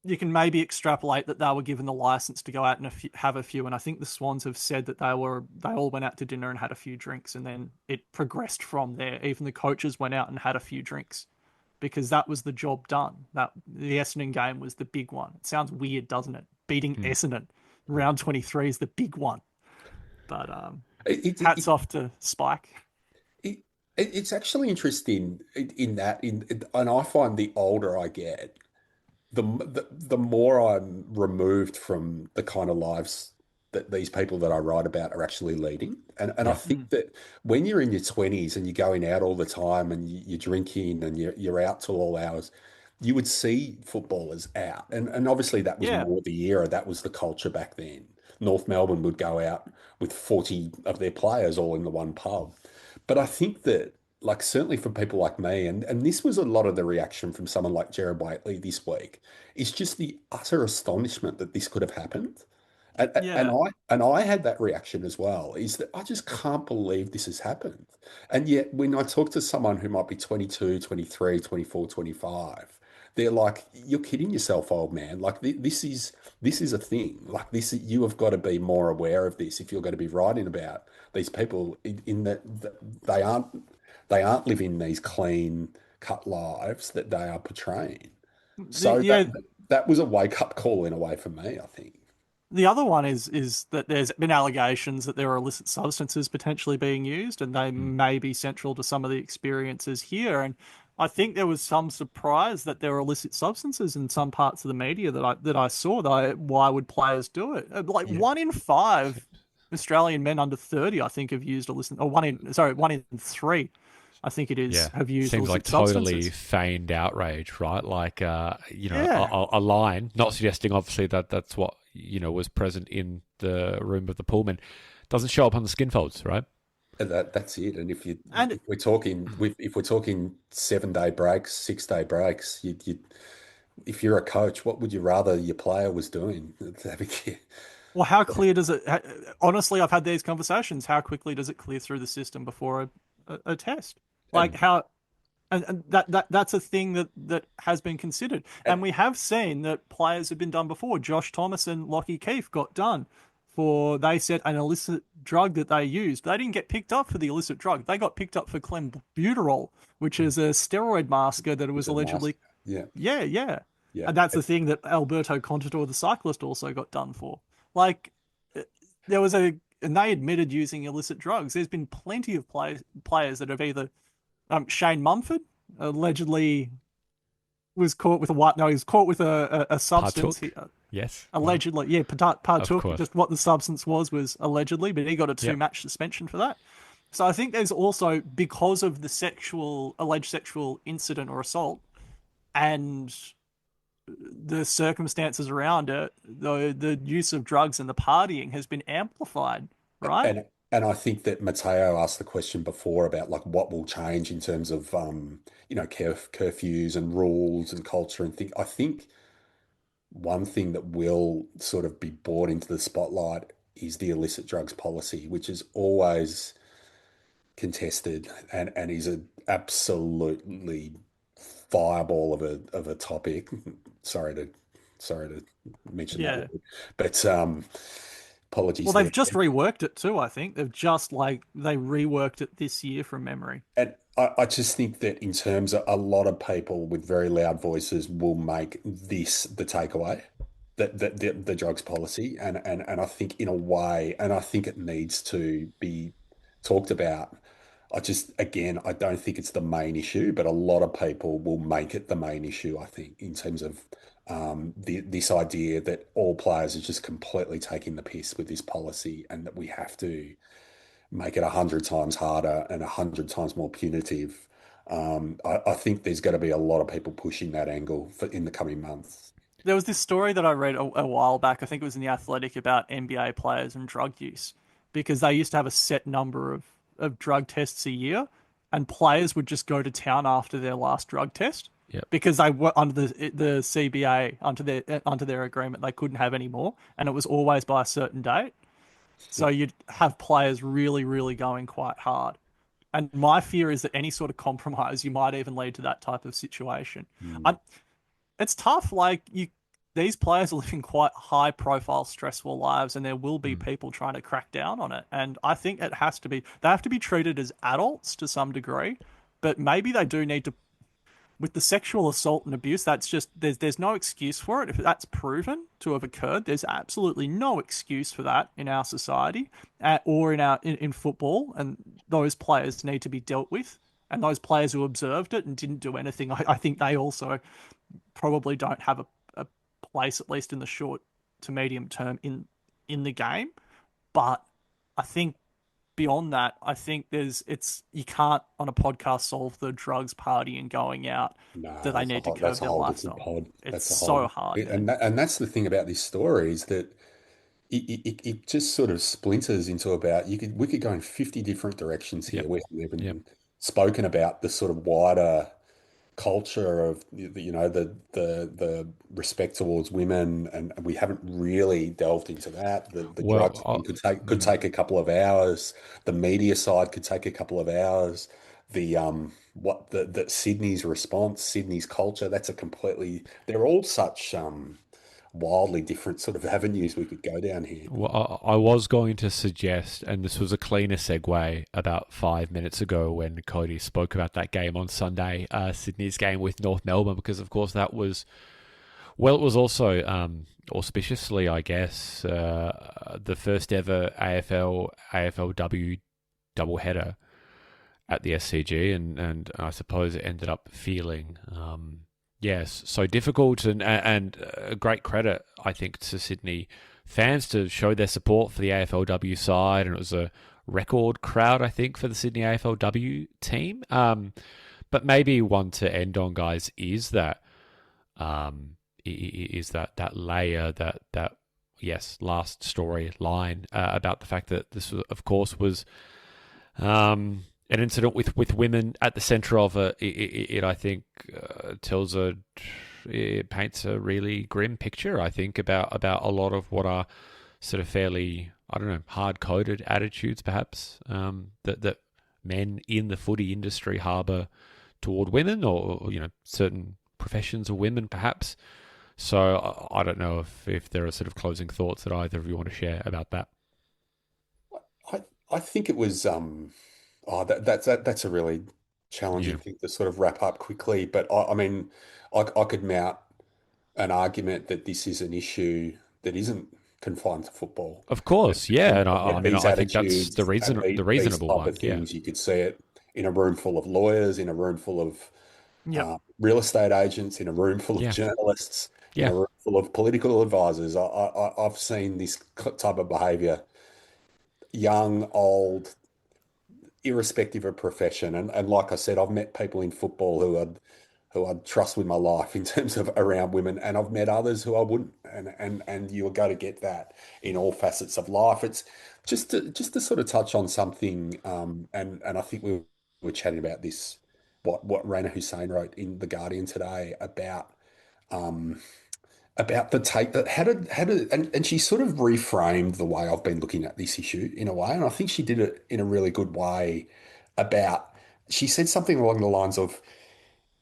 you can maybe extrapolate that they were given the license to go out and have a few. And I think the Swans have said that they all went out to dinner and had a few drinks, and then it progressed from there. Even the coaches went out and had a few drinks because that was the job done. That the Essendon game was the big one. It sounds weird, doesn't it? Beating Essendon round 23 is the big one. But hats off to Spike. It's actually interesting in that, and I find the older I get, the more I'm removed from the kind of lives that these people that I write about are actually leading. And I think that when you're in your 20s and you're going out all the time and you're drinking and you're out till all hours, you would see footballers out. And obviously that was more the era, that was the culture back then. North Melbourne would go out with 40 of their players all in the one pub. But I think that, like, certainly for people like me, and this was a lot of the reaction from someone like Jared Waitley this week, is just the utter astonishment that this could have happened. And I had that reaction as well, is that I just can't believe this has happened. And yet when I talk to someone who might be 22, 23, 24, 25, they're like, you're kidding yourself, old man. Like this is a thing. Like this, you have got to be more aware of this if you're going to be writing about these people in that they aren't living these clean cut lives that they are portraying. So that was a wake up call in a way for me, I think. The other one is that there's been allegations that there are illicit substances potentially being used, and they may be central to some of the experiences here. And I think there was some surprise that there were illicit substances in some parts of the media that I saw. Why would players do it? Like 1 in 5 Australian men under 30, I think, have used illicit, or 1 in 3. I think it is, have used seems like totally feigned outrage, right? Like, a line, not suggesting obviously that that's what, was present in the room of the Pullman, doesn't show up on the skin folds, right? That's it. And if we're talking 7-day breaks, 6-day breaks, if you're a coach, what would you rather your player was doing? Well, how clear does it? Honestly, I've had these conversations. How quickly does it clear through the system before a test? Like how, and that's a thing that has been considered. And we have seen that players have been done before. Josh Thomas and Lockie Keefe got done for, they said, an illicit drug that they used. They didn't get picked up for the illicit drug. They got picked up for clenbuterol, which is a steroid masker that it was allegedly. Yeah. And that's the thing that Alberto Contador, the cyclist, also got done for. Like, there was and they admitted using illicit drugs. There's been plenty of players that have either, Shane Mumford allegedly was caught with he was caught with a substance. Yes. Allegedly, partook. Just what the substance was allegedly, but he got a 2-match suspension for that. So I think there's also, because of the alleged sexual incident or assault and the circumstances around it, the use of drugs and the partying has been amplified, right? And I think that Matteo asked the question before about like what will change in terms of curfews and rules and culture and things. I think one thing that will sort of be brought into the spotlight is the illicit drugs policy, which is always contested and is an absolutely fireball of a topic. Sorry to mention that word. But apologies. Well, they've just reworked it too, I think. They reworked it this year from memory. And I just think that in terms of a lot of people with very loud voices will make this the takeaway, that the drugs policy. And I think in a way, and I think it needs to be talked about. I don't think it's the main issue, but a lot of people will make it the main issue, I think, in terms of this idea that all players are just completely taking the piss with this policy and that we have to make it 100 times harder and 100 times more punitive. I think there's going to be a lot of people pushing that angle in the coming months. There was this story that I read a while back, I think it was in The Athletic, about NBA players and drug use, because they used to have a set number of drug tests a year, and players would just go to town after their last drug test. Yep. Because they were under the CBA, under their agreement, they couldn't have any more, and it was always by a certain date. So you'd have players really, really going quite hard. And my fear is that any sort of compromise, you might even lead to that type of situation. It's tough. Like, these players are living quite high profile, stressful lives, and there will be Mm. people trying to crack down on it. And I think they have to be treated as adults to some degree, but maybe they do need to, with the sexual assault and abuse, that's just there's no excuse for it. If that's proven to have occurred, there's absolutely no excuse for that in our society, or in football, and those players need to be dealt with. And those players who observed it and didn't do anything, I think they also probably don't have a place, at least in the short to medium term, in the game. But I think beyond that, I think you can't on a podcast solve the drugs, party, and going out, No, that they need to curb that's a their whole different lifestyle. pod. It's That's a so whole, hard, and man. that's the thing about this story is that it just sort of splinters into about we could go in 50 different directions here. Yep. We haven't Yep. even spoken about the sort of wider culture of the respect towards women, and we haven't really delved into that. The drugs Well, thing could take a couple of hours. The media side could take a couple of hours. The Sydney's response, Sydney's culture, that's a completely, they're all such wildly different sort of avenues we could go down here. I was going to suggest, and this was a cleaner segue about 5 minutes ago when Cody spoke about that game on Sunday, Sydney's game with North Melbourne, because of course that was, well, it was also auspiciously, I guess, the first ever AFLW doubleheader at the SCG, and I suppose it ended up feeling yes, so difficult, and a great credit, I think, to Sydney fans to show their support for the AFLW side, and it was a record crowd, I think, for the Sydney AFLW team. But maybe one to end on, guys, is that that layer, that yes, last story line about the fact that this, of course, was an incident with women at the centre of it. It I think it paints a really grim picture, I think, about a lot of what are sort of fairly, I don't know, hard-coded attitudes, perhaps, that men in the footy industry harbour toward women, or certain professions of women, perhaps. So I don't know if there are sort of closing thoughts that either of you want to share about that. I think it was that's a really Yeah, challenging thing to sort of wrap up quickly. But I mean, I could mount an argument that this is an issue that isn't confined to football. of course, yeah, and I mean, These I think that's attitudes and the these reasonable type one. of Yeah, things, you could see it in a room full of lawyers, in a room full of Yep. real estate agents, in a room full of yeah, journalists, in yeah. a room full of political advisors. I've seen this type of behaviour, young, old, irrespective of profession. And like I said, I've met people in football who I'd trust with my life in terms of around women, and I've met others who I wouldn't. And you're going to get that in all facets of life. It's just to sort of touch on something, and I think we were chatting about this, what Raina Hussein wrote in The Guardian today um, about the take that and she sort of reframed the way I've been looking at this issue in a way, and I think she did it in a really good way. She said something along the lines of,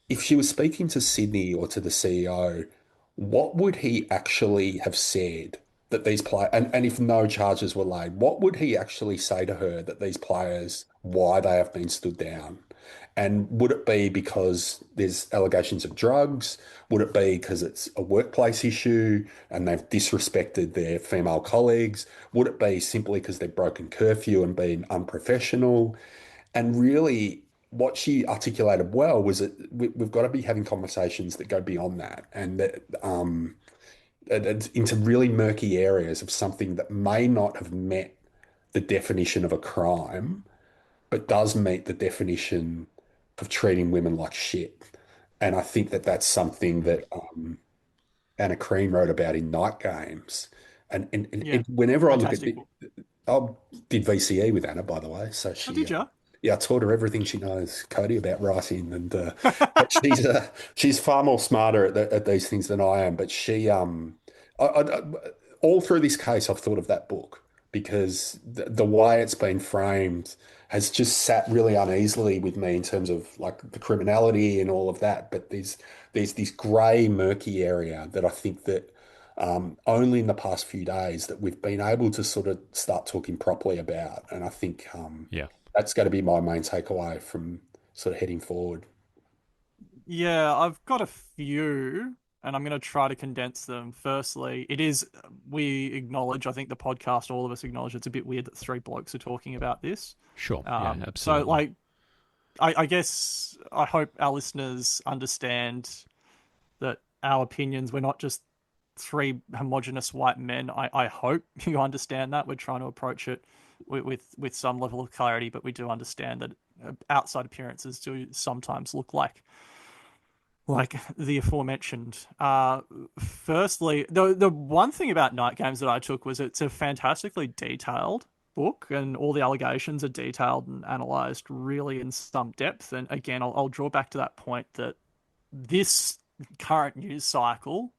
if she was speaking to Sydney or to the CEO, what would he actually have said that these players, and if no charges were laid, what would he actually say to her that these players, why they have been stood down? And would it be because there's allegations of drugs? Would it be because it's a workplace issue and they've disrespected their female colleagues? Would it be simply because they've broken curfew and been unprofessional? And really, what she articulated well was that we've got to be having conversations that go beyond that, and that into really murky areas of something that may not have met the definition of a crime, but does meet the definition of treating women like shit. And I think that that's something that Anna Crean wrote about in Night Games. Yeah. Whenever I look at Fantastic it, book. I did VCE with Anna, by the way. So Oh, she, did you? yeah, I taught her everything she knows, Cody, about writing, and but she's far more smarter at these things than I am. But all through this case, I've thought of that book because the way it's been framed has just sat really uneasily with me in terms of like the criminality and all of that. But there's this grey, murky area that I think that only in the past few days that we've been able to sort of start talking properly about. And I think Yeah. that's going to be my main takeaway from sort of heading forward. Yeah, I've got a few, and I'm going to try to condense them. Firstly, we acknowledge, I think the podcast, all of us acknowledge it's a bit weird that three blokes are talking about this. Sure. Yeah, So, absolutely. like, I guess I hope our listeners understand that our opinions, we're not just three homogenous white men. I hope you understand that. We're trying to approach it with some level of clarity, but we do understand that outside appearances do sometimes look like the aforementioned. Firstly, the one thing about Night Games that I took was it's a fantastically detailed book, and all the allegations are detailed and analysed really in some depth. And again, I'll draw back to that point that this current news cycle,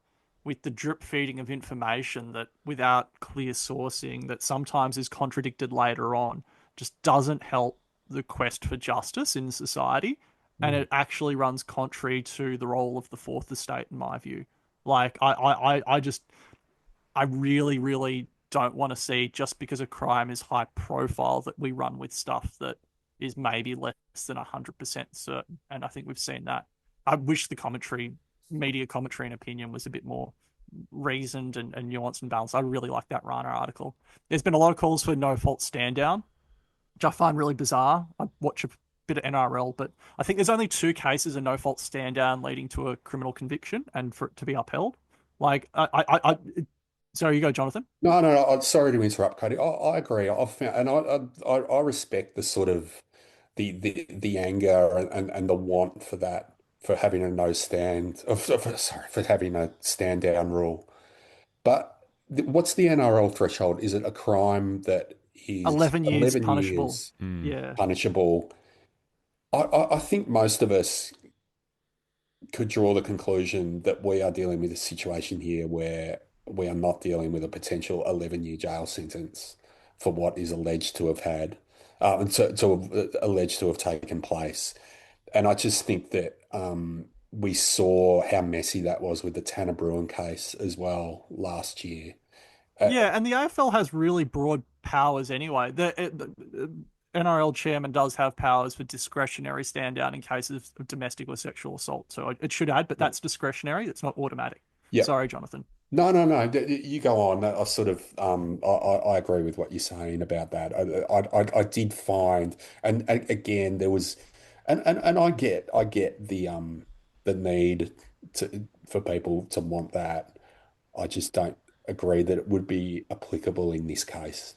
with the drip feeding of information that without clear sourcing, that sometimes is contradicted later on, just doesn't help the quest for justice in society, and Mm. it actually runs contrary to the role of the fourth estate, in my view. Like I really, really don't want to see, just because a crime is high profile, that we run with stuff that is maybe less than 100% certain. And I think we've seen that. I wish the media commentary and opinion was a bit more reasoned and nuanced and balanced. I really like that Rana article. There's been a lot of calls for no fault stand down, which I find really bizarre. I watch a bit of NRL, but I think there's only two cases of no fault stand down leading to a criminal conviction and for it to be upheld. Like, sorry, you go, Jonathan. No, no, no. I'm sorry to interrupt, Cody. I agree. I've found, and I respect the sort of the anger and the want for that, for having a no stand, sorry, for having a stand down rule. But what's the NRL threshold? Is it a crime that is 11 years 11 punishable. years Mm. Yeah. punishable? I think most of us could draw the conclusion that we are dealing with a situation here where we are not dealing with a potential 11-year jail sentence for what is alleged to have had, and alleged to have taken place. And I just think that we saw how messy that was with the Tanner Bruin case as well last year. Uh, Yeah, and the AFL has really broad powers anyway. The NRL chairman does have powers for discretionary stand down in cases of domestic or sexual assault. So it should add, but that's discretionary. It's not automatic. yeah. Sorry, Jonathan. No, no, no. You go on. I sort of, I agree with what you're saying about that. I did find, and again, there was, and I get the need for people to want that. I just don't agree that it would be applicable in this case.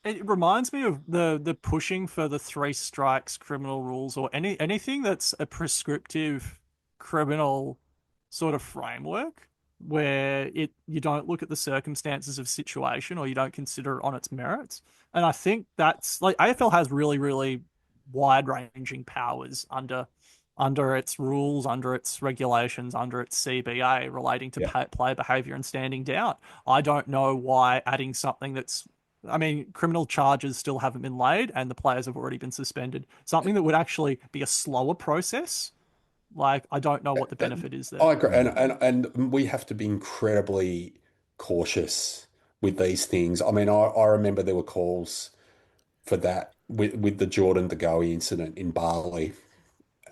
It reminds me of the pushing for the three strikes criminal rules, or anything that's a prescriptive criminal sort of framework, where it you don't look at the circumstances of situation, or you don't consider it on its merits. And I think that's like AFL has really, really wide ranging powers under its rules, under its regulations, under its CBA relating to Yeah. player behavior and standing down. I don't know why adding something that's, I mean, criminal charges still haven't been laid and the players have already been suspended. Something that would actually be a slower process. Like, I don't know what the benefit is there. I agree, Mm. and we have to be incredibly cautious with these things. I mean, I remember there were calls for that with the Jordan De Goey incident in Bali.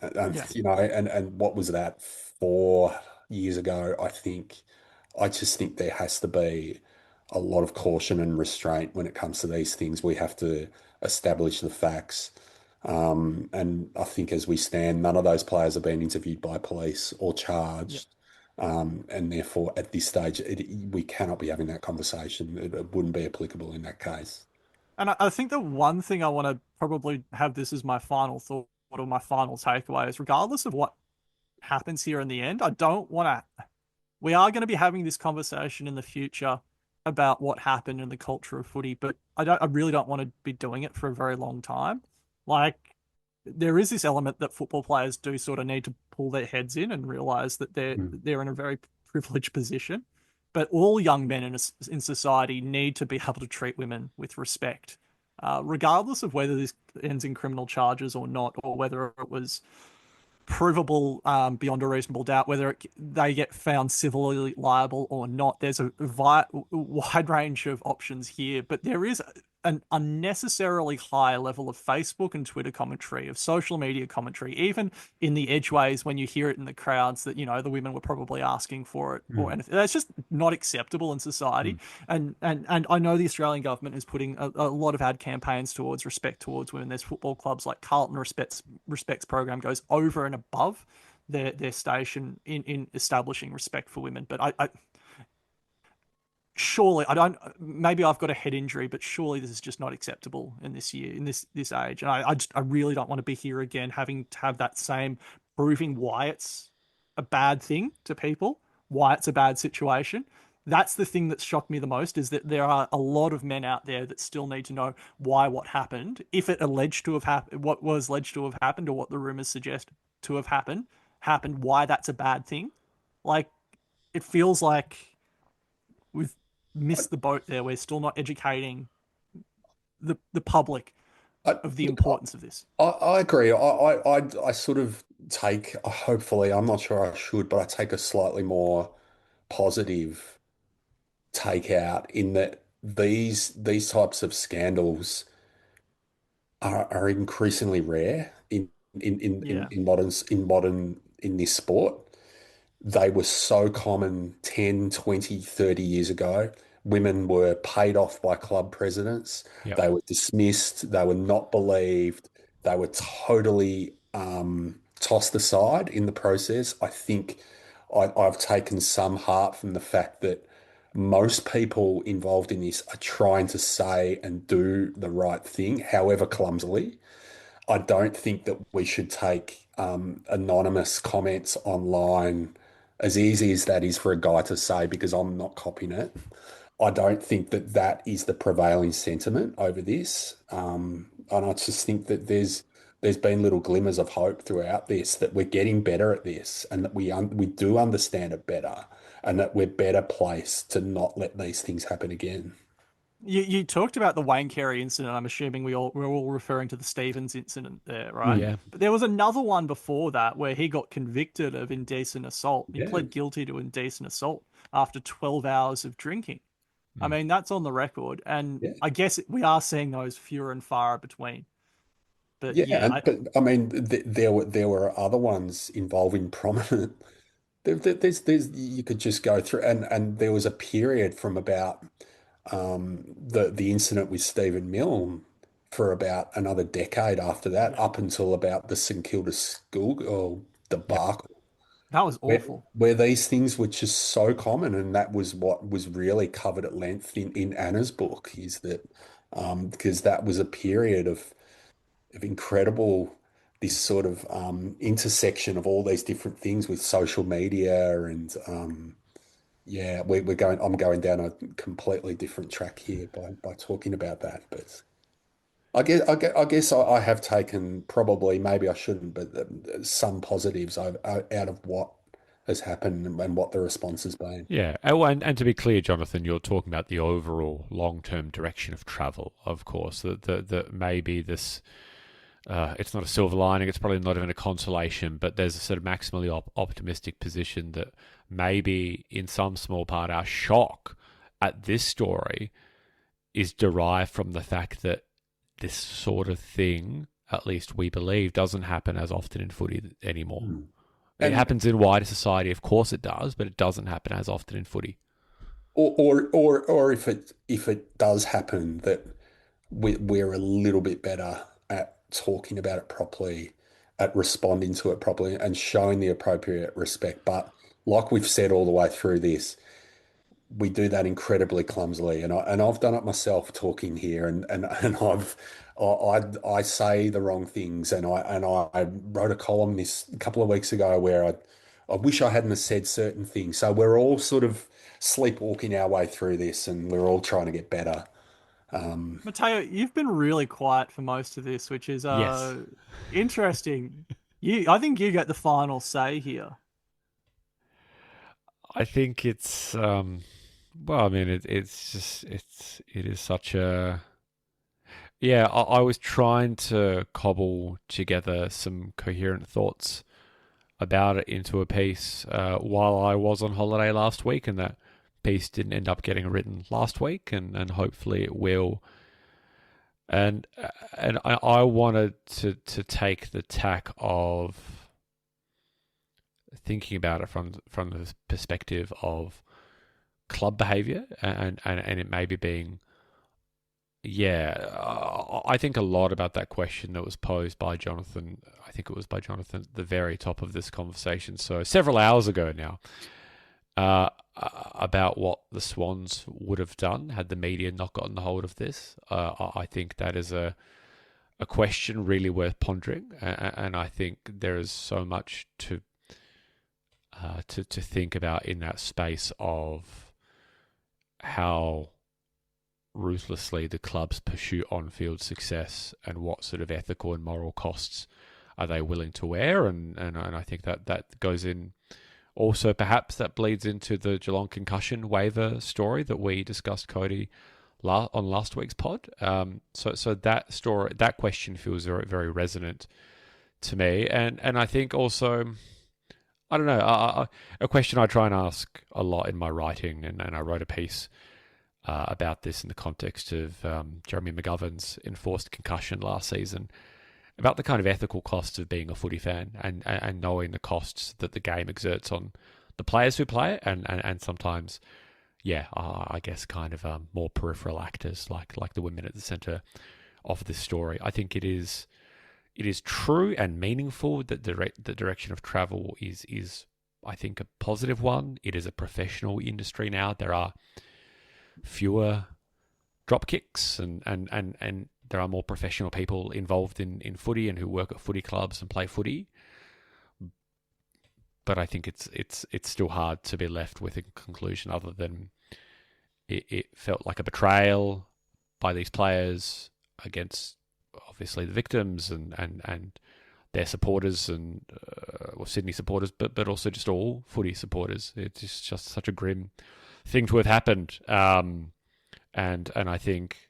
Yes. And what was that, 4 years ago, I think. I just think there has to be a lot of caution and restraint when it comes to these things. We have to establish the facts. And I think as we stand, none of those players have been interviewed by police or Yeah. charged. And therefore, at this stage, we cannot be having that conversation. It wouldn't be applicable in that case. And I think the one thing I want to probably have this as my final thought or my final takeaway is, regardless of what happens here in the end, I don't want to, we are going to be having this conversation in the future about what happened in the culture of footy, but I really don't want to be doing it for a very long time. Like, there is this element that football players do sort of need to pull their heads in and realize that Mm. they're in a very privileged position. But all young men in society need to be able to treat women with respect, regardless of whether this ends in criminal charges or not, or whether it was provable beyond a reasonable doubt, whether they get found civilly liable or not. There's a wide range of options here, but there is an unnecessarily high level of Facebook and Twitter commentary, of social media commentary, even in the edgeways when you hear it in the crowds that, the women were probably asking for it or anything. That's just not acceptable in society. And I know the Australian government is putting a lot of ad campaigns towards respect towards women. There's football clubs like Carlton Respects program goes over and above their station in establishing respect for women. But I surely I don't. Maybe I've got a head injury, but surely this is just not acceptable in this year, in this age. And I really don't want to be here again, having to have that same proving why it's a bad thing to people, why it's a bad situation. That's the thing that's shocked me the most, is that there are a lot of men out there that still need to know why what happened, if it alleged to have happened, what was alleged to have happened, or what the rumors suggest to have happened, why that's a bad thing. Like, it feels like we've missed the boat there. We're still not educating the public of the importance of this. I agree. I sort of take, hopefully, I'm not sure I should, but I take a slightly more positive take out in that these types of scandals are increasingly rare in this sport. They were so common 10, 20, 30 years ago. Women were paid off by club presidents. Yep. They were dismissed. They were not believed. They were totally tossed aside in the process. I think I've taken some heart from the fact that most people involved in this are trying to say and do the right thing, however clumsily. I don't think that we should take anonymous comments online, as easy as that is for a guy to say, because I'm not copying it. I don't think that that is the prevailing sentiment over this. And I just think that there's been little glimmers of hope throughout this, that we're getting better at this, and that we do understand it better, and that we're better placed to not let these things happen again. You talked about the Wayne Carey incident. I'm assuming we're all referring to the Stevens incident there, right? Yeah. But there was another one before that where he got convicted of indecent assault. He Yeah. pled guilty to indecent assault after 12 hours of drinking. I mean, that's on the record, and Yeah. I guess we are seeing those fewer and far between. But But I mean, there were other ones involving prominent. There's you could just go through, and there was a period from about the incident with Stephen Milne for about another decade after that, up until about the St Kilda school debacle, that was awful. where these things were just so common, and that was what was really covered at length in Anna's book, is that because that was a period of incredible, this sort of intersection of all these different things with social media and yeah, I'm going down a completely different track here by talking about that, but I guess I have taken, probably, maybe I shouldn't, but some positives out of what has happened and what the response has been. Yeah. Oh, and to be clear, Jonathan, you're talking about the overall long-term direction of travel, of course. That maybe this, it's not a silver lining, it's probably not even a consolation, but there's a sort of maximally optimistic position that maybe in some small part our shock at this story is derived from the fact that this sort of thing, at least we believe, doesn't happen as often in footy anymore. It happens in wider society, of course it does, but it doesn't happen as often in footy. Or if it does happen, that we're a little bit better at talking about it properly, at responding to it properly, and showing the appropriate respect. But like we've said all the way through this, we do that incredibly clumsily, and I've done it myself talking here, and I say the wrong things, and I wrote a column a couple of weeks ago where I wish I hadn't have said certain things. So we're all sort of sleepwalking our way through this, and we're all trying to get better. Matteo, you've been really quiet for most of this, which is Yes. interesting. I think you get the final say here. I think it's well, I mean, it is such a, yeah. I was trying to cobble together some coherent thoughts about it into a piece while I was on holiday last week, and that piece didn't end up getting written last week, and hopefully it will. And I wanted to take the tack of thinking about it from the perspective of club behaviour, and it maybe being, I think a lot about that question that was posed by Jonathan. I think it was by Jonathan at the very top of this conversation, so several hours ago now, about what the Swans would have done had the media not gotten a hold of this. I think that is a question really worth pondering, and I think there is so much to think about in that space of how ruthlessly the clubs pursue on-field success, and what sort of ethical and moral costs are they willing to wear, and I think that goes in. Also, perhaps that bleeds into the Geelong concussion waiver story that we discussed, Cody, on last week's pod. So that story, that question feels very, very resonant to me, and I think also, I don't know, a question I try and ask a lot in my writing, and I wrote a piece about this in the context of Jeremy McGovern's enforced concussion last season, about the kind of ethical costs of being a footy fan, and knowing the costs that the game exerts on the players who play it, and sometimes, I guess kind of more peripheral actors like the women at the centre of this story. I think it is true and meaningful that the direction of travel is I think a positive one. It is a professional industry now. There are fewer drop kicks, and there are more professional people involved in footy and who work at footy clubs and play footy. But I think it's still hard to be left with a conclusion other than it felt like a betrayal by these players against obviously the victims and their supporters, and Sydney supporters, but also just all footy supporters. It's just such a grim thing to have happened. And I think,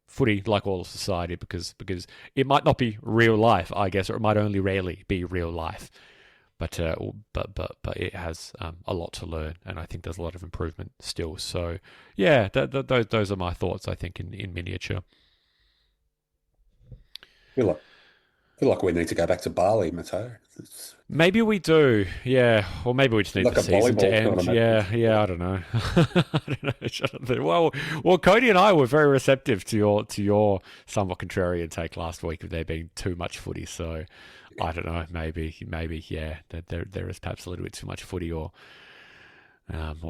footy, like all of society, because it might not be real life, I guess, or it might only rarely be real life, but it has a lot to learn, and I think there's a lot of improvement still. So those are my thoughts, I think, in miniature. I feel like we need to go back to Bali, Matteo. Maybe we do, or maybe we just need like the season to end. I don't know. I don't know. Well, Cody and I were very receptive to your somewhat contrarian take last week of there being too much footy. So I don't know. Maybe, that there is perhaps a little bit too much footy, or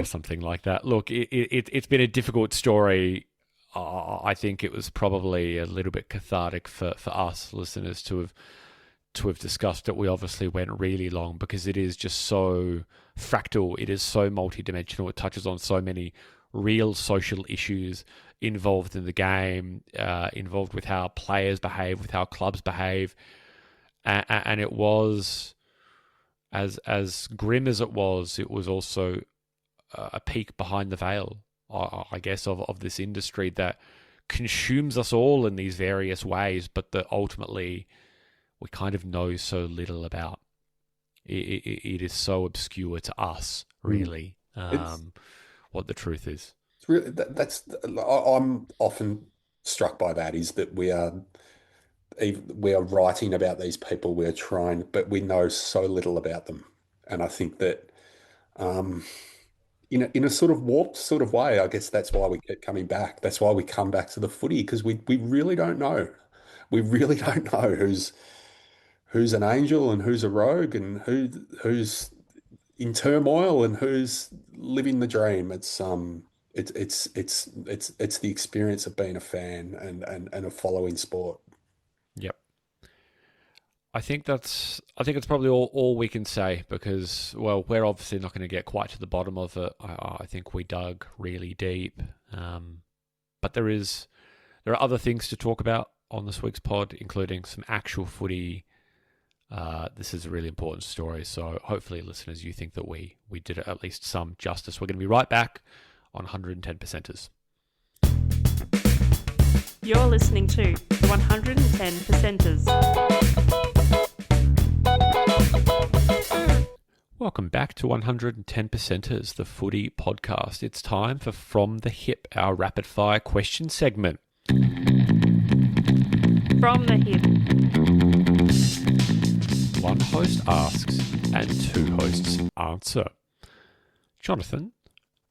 something like that. Look, it's been a difficult story. I think it was probably a little bit cathartic for us listeners to have discussed it. We obviously went really long because it is just so fractal. It is so multidimensional. It touches on so many real social issues involved in the game, involved with how players behave, with how clubs behave. And it was, as grim as it was also a peek behind the veil, I guess, of this industry that consumes us all in these various ways, but that ultimately we kind of know so little about. It is so obscure to us, really, what the truth is. It's really, I'm often struck by that, is that we are writing about these people, we're trying, but we know so little about them. And I think that in a sort of warped sort of way, I guess that's why we keep coming back. That's why we come back to the footy, because we really don't know. We really don't know who's an angel and who's a rogue, and who's in turmoil and who's living the dream. It's the experience of being a fan and of following sport. Yep. I think it's probably all we can say, because, well, we're obviously not going to get quite to the bottom of it. I think we dug really deep, but there are other things to talk about on this week's pod, including some actual footy. This is a really important story, so hopefully, listeners, you think that we did at least some justice. We're going to be right back on 110 Percenters. You're listening to the 110 Percenters. Welcome back to 110 Percenters, the footy podcast. It's time for From the Hip, our rapid fire question segment. From the hip. One host asks and two hosts answer. Jonathan,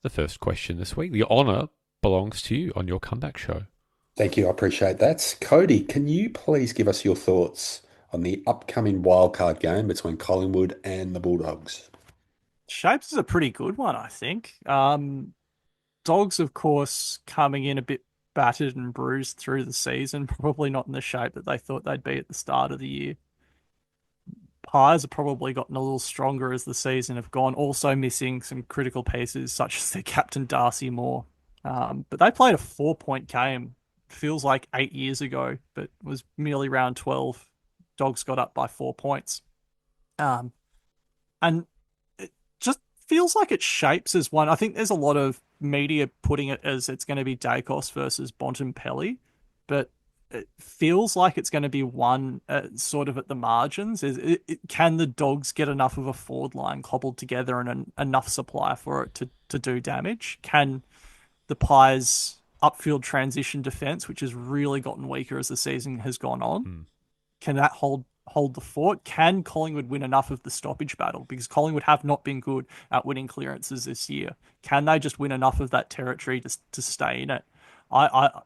the first question this week. The honour belongs to you on your comeback show. Thank you. I appreciate that. Cody, can you please give us your thoughts on the upcoming wildcard game between Collingwood and the Bulldogs? Shapes is a pretty good one, I think. Dogs, of course, coming in a bit battered and bruised through the season, probably not in the shape that they thought they'd be at the start of the year. Pies have probably gotten a little stronger as the season have gone, also missing some critical pieces such as their captain Darcy Moore. But they played a 4-point game, feels like 8 years ago, but was merely round 12. Dogs got up by 4 points. And it just feels like it shapes as one. I think there's a lot of media putting it as it's going to be Dacos versus Bontempelli, but it feels like it's going to be one sort of at the margins. Can the Dogs get enough of a forward line cobbled together and enough supply for it to do damage? Can the Pies' upfield transition defense, which has really gotten weaker as the season has gone on, can that hold the fort? Can Collingwood win enough of the stoppage battle? Because Collingwood have not been good at winning clearances this year. Can they just win enough of that territory to stay in it? I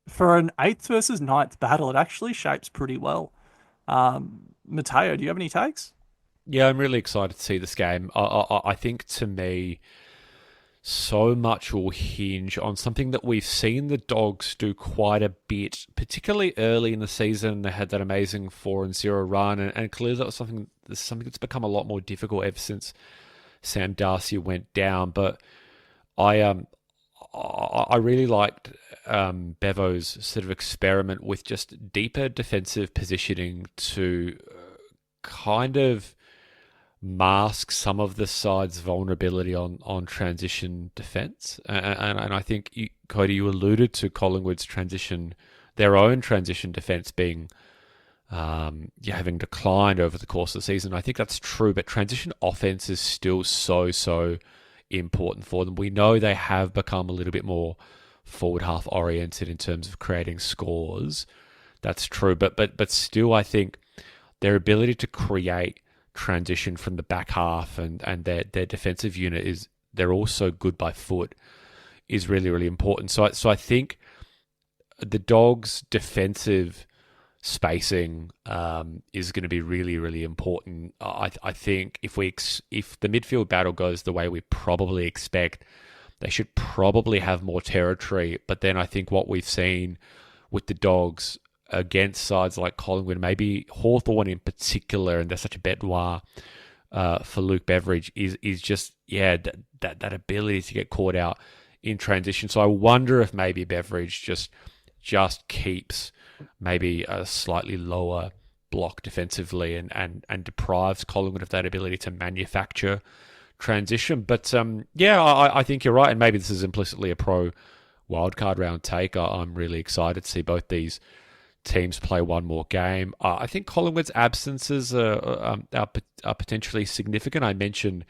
for an 8th versus 9th battle, it actually shapes pretty well. Matteo, do you have any takes? Yeah, I'm really excited to see this game. I think, to me, so much will hinge on something that we've seen the Dogs do quite a bit, particularly early in the season. They had that amazing 4-0 run, and clearly that was something that's become a lot more difficult ever since Sam Darcy went down. But I really liked Bevo's sort of experiment with just deeper defensive positioning to kind of mask some of the side's vulnerability on transition defence. And I think, Cody, you alluded to Collingwood's their own transition defence being having declined over the course of the season. I think that's true, but transition offence is still so important for them. We know they have become a little bit more forward half oriented in terms of creating scores. That's true, but still, I think their ability to create transition from the back half and their defensive unit they're also good by foot is really important. So I think the Dogs' defensive spacing is going to be really important. I think if the midfield battle goes the way we probably expect, they should probably have more territory. But then I think what we've seen with the Dogs against sides like Collingwood, maybe Hawthorn in particular, and they're such a bête noir for Luke Beveridge, is just that ability to get caught out in transition. So I wonder if maybe Beveridge just keeps maybe a slightly lower block defensively and deprives Collingwood of that ability to manufacture transition. But I think you're right, and maybe this is implicitly a pro wildcard round take. I'm really excited to see both these teams play one more game. I think Collingwood's absences are potentially significant. I mentioned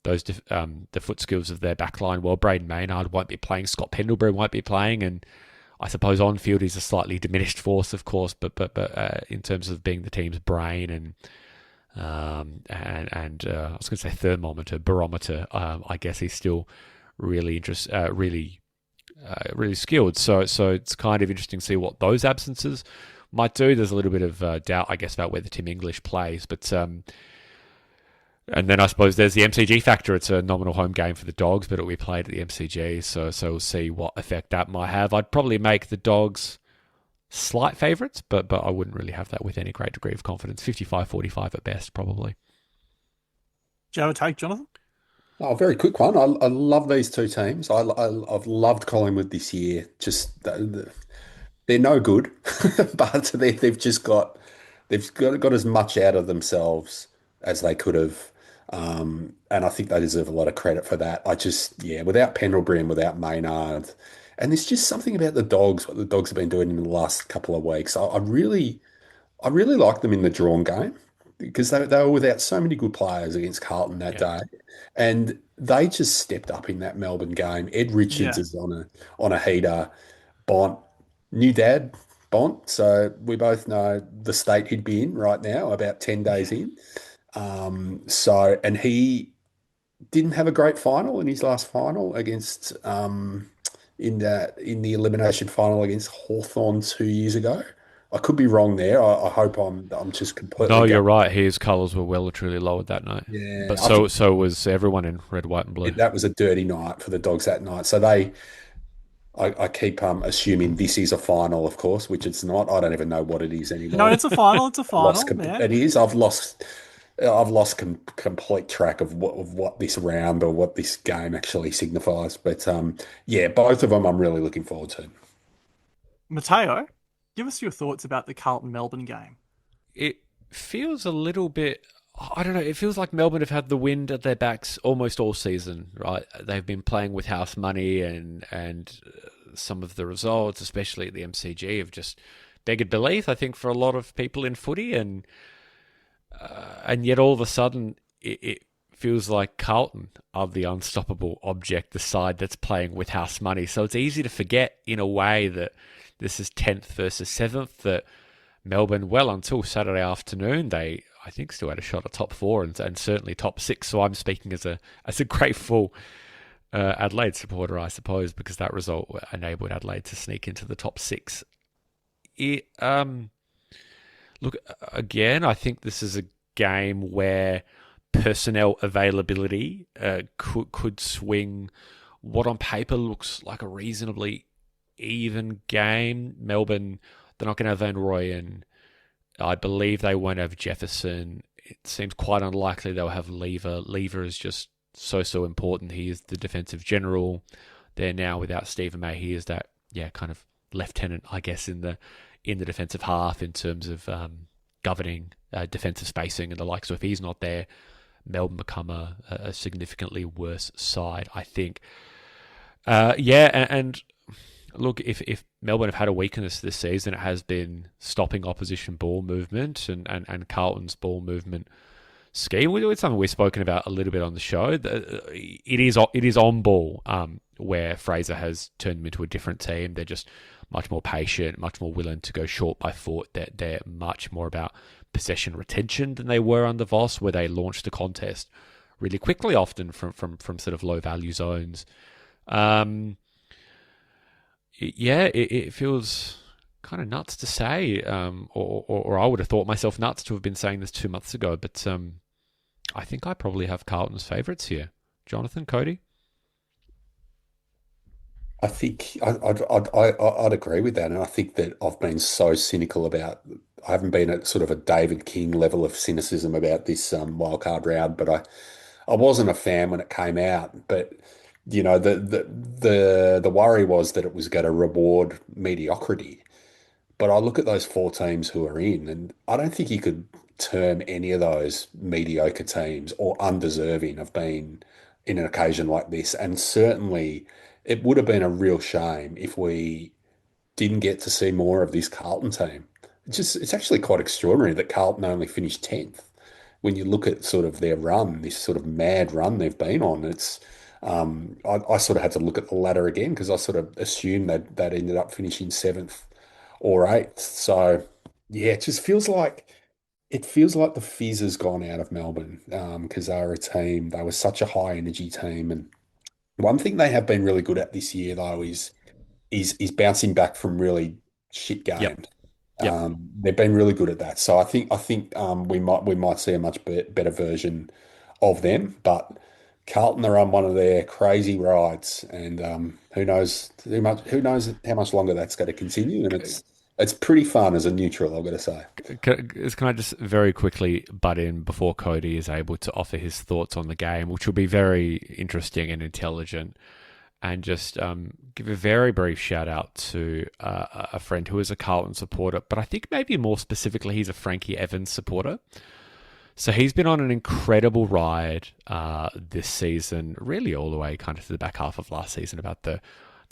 those the foot skills of their backline. Well, Braden Maynard won't be playing, Scott Pendlebury won't be playing, and I suppose on field he's a slightly diminished force, of course. But in terms of being the team's brain and I was going to say thermometer, barometer. I guess he's still really really skilled. So it's kind of interesting to see what those absences might do. There's a little bit of doubt, I guess, about whether Tim English plays, but and then I suppose there's the MCG factor. It's a nominal home game for the Dogs, but it'll be played at the MCG, so we'll see what effect that might have. I'd probably make the Dogs slight favourites, but I wouldn't really have that with any great degree of confidence. 55-45 at best, probably. Do you have a take, Jonathan? Oh, very quick one. I love these two teams. I've loved Collingwood this year. Just they're no good, but they've got as much out of themselves as they could have, and I think they deserve a lot of credit for that. Without Pendlebury and without Maynard, and there's just something about the Dogs, what the Dogs have been doing in the last couple of weeks. I really like them in the drawn game. because they were without so many good players against Carlton that day, and they just stepped up in that Melbourne game. Ed Richards Yeah. is on a heater. Bont, new dad, Bont. So we both know the state he'd be in right now, about 10 days in. And he didn't have a great final in his last final against in the elimination final against Hawthorn 2 years ago. I could be wrong there. I hope I'm just No, completely you're going. right. His colours were well and truly lowered that night. Yeah, But I think so was everyone in red, white, and blue. that was a dirty night for the Dogs that night. So I keep assuming this is a final, of course, which it's not. I don't even know what it is No, anymore. it's a final. It's a final. Yeah. It is. I've lost complete track of what this round or what this game actually signifies. But yeah, both of them I'm really looking forward to. Matteo, give us your thoughts about the Carlton Melbourne game. It feels a little bit, I don't know, it feels like Melbourne have had the wind at their backs almost all season, right? They've been playing with house money and some of the results, especially at the MCG, have just beggared belief, I think, for a lot of people in footy. And yet all of a sudden it feels like Carlton are the unstoppable object, the side that's playing with house money. So it's easy to forget in a way that this is 10th versus 7th, that Melbourne, well, until Saturday afternoon, they, I think, still had a shot at top 4 and certainly top 6. So I'm speaking as a grateful Adelaide supporter, I suppose, because that result enabled Adelaide to sneak into the top 6. Look, again, I think this is a game where personnel availability could swing what on paper looks like a reasonably even game. Melbourne, they're not going to have Van Rooyen. I believe they won't have Jefferson. It seems quite unlikely they'll have Lever. Lever is just so important. He is the defensive general. They're now without Stephen May. He is that, kind of lieutenant, I guess, in the defensive half in terms of governing defensive spacing and the like. So if he's not there, Melbourne become a significantly worse side, I think. And look, if Melbourne have had a weakness this season, it has been stopping opposition ball movement and Carlton's ball movement scheme. It's something we've spoken about a little bit on the show. It is on ball where Fraser has turned them into a different team. They're just much more patient, much more willing to go short by foot. They're much more about possession retention than they were under Voss, where they launched the contest really quickly, often from sort of low value zones. It feels kind of nuts to say, or I would have thought myself nuts to have been saying this 2 months ago, but I think I probably have Carlton's favourites here. Jonathan, Cody? I think I'd agree with that, and I think that I've been so cynical about. I haven't been at sort of a David King level of cynicism about this wildcard round, but I wasn't a fan when it came out. But the worry was that it was going to reward mediocrity. But I look at those 4 teams who are in, and I don't think you could term any of those mediocre teams or undeserving of being in an occasion like this. And certainly it would have been a real shame if we didn't get to see more of this Carlton team. It's actually quite extraordinary that Carlton only finished 10th. When you look at sort of their run, this sort of mad run they've been on, it's I sort of had to look at the ladder again because I sort of assumed that ended up finishing 7th or 8th. So yeah, it just feels like the fizz has gone out of Melbourne because they were a team. They were such a high energy team, and one thing they have been really good at this year though is bouncing back from really shit games. Yep. They've been really good at that. So I think we might see a much better version of them. But Carlton are on one of their crazy rides, and who knows how much longer that's going to continue. And it's pretty fun as a neutral, I've got to say. Can I just very quickly butt in before Cody is able to offer his thoughts on the game, which will be very interesting and intelligent, and just give a very brief shout out to a friend who is a Carlton supporter, but I think maybe more specifically he's a Frankie Evans supporter. So he's been on an incredible ride this season, really all the way kind of to the back half of last season, about the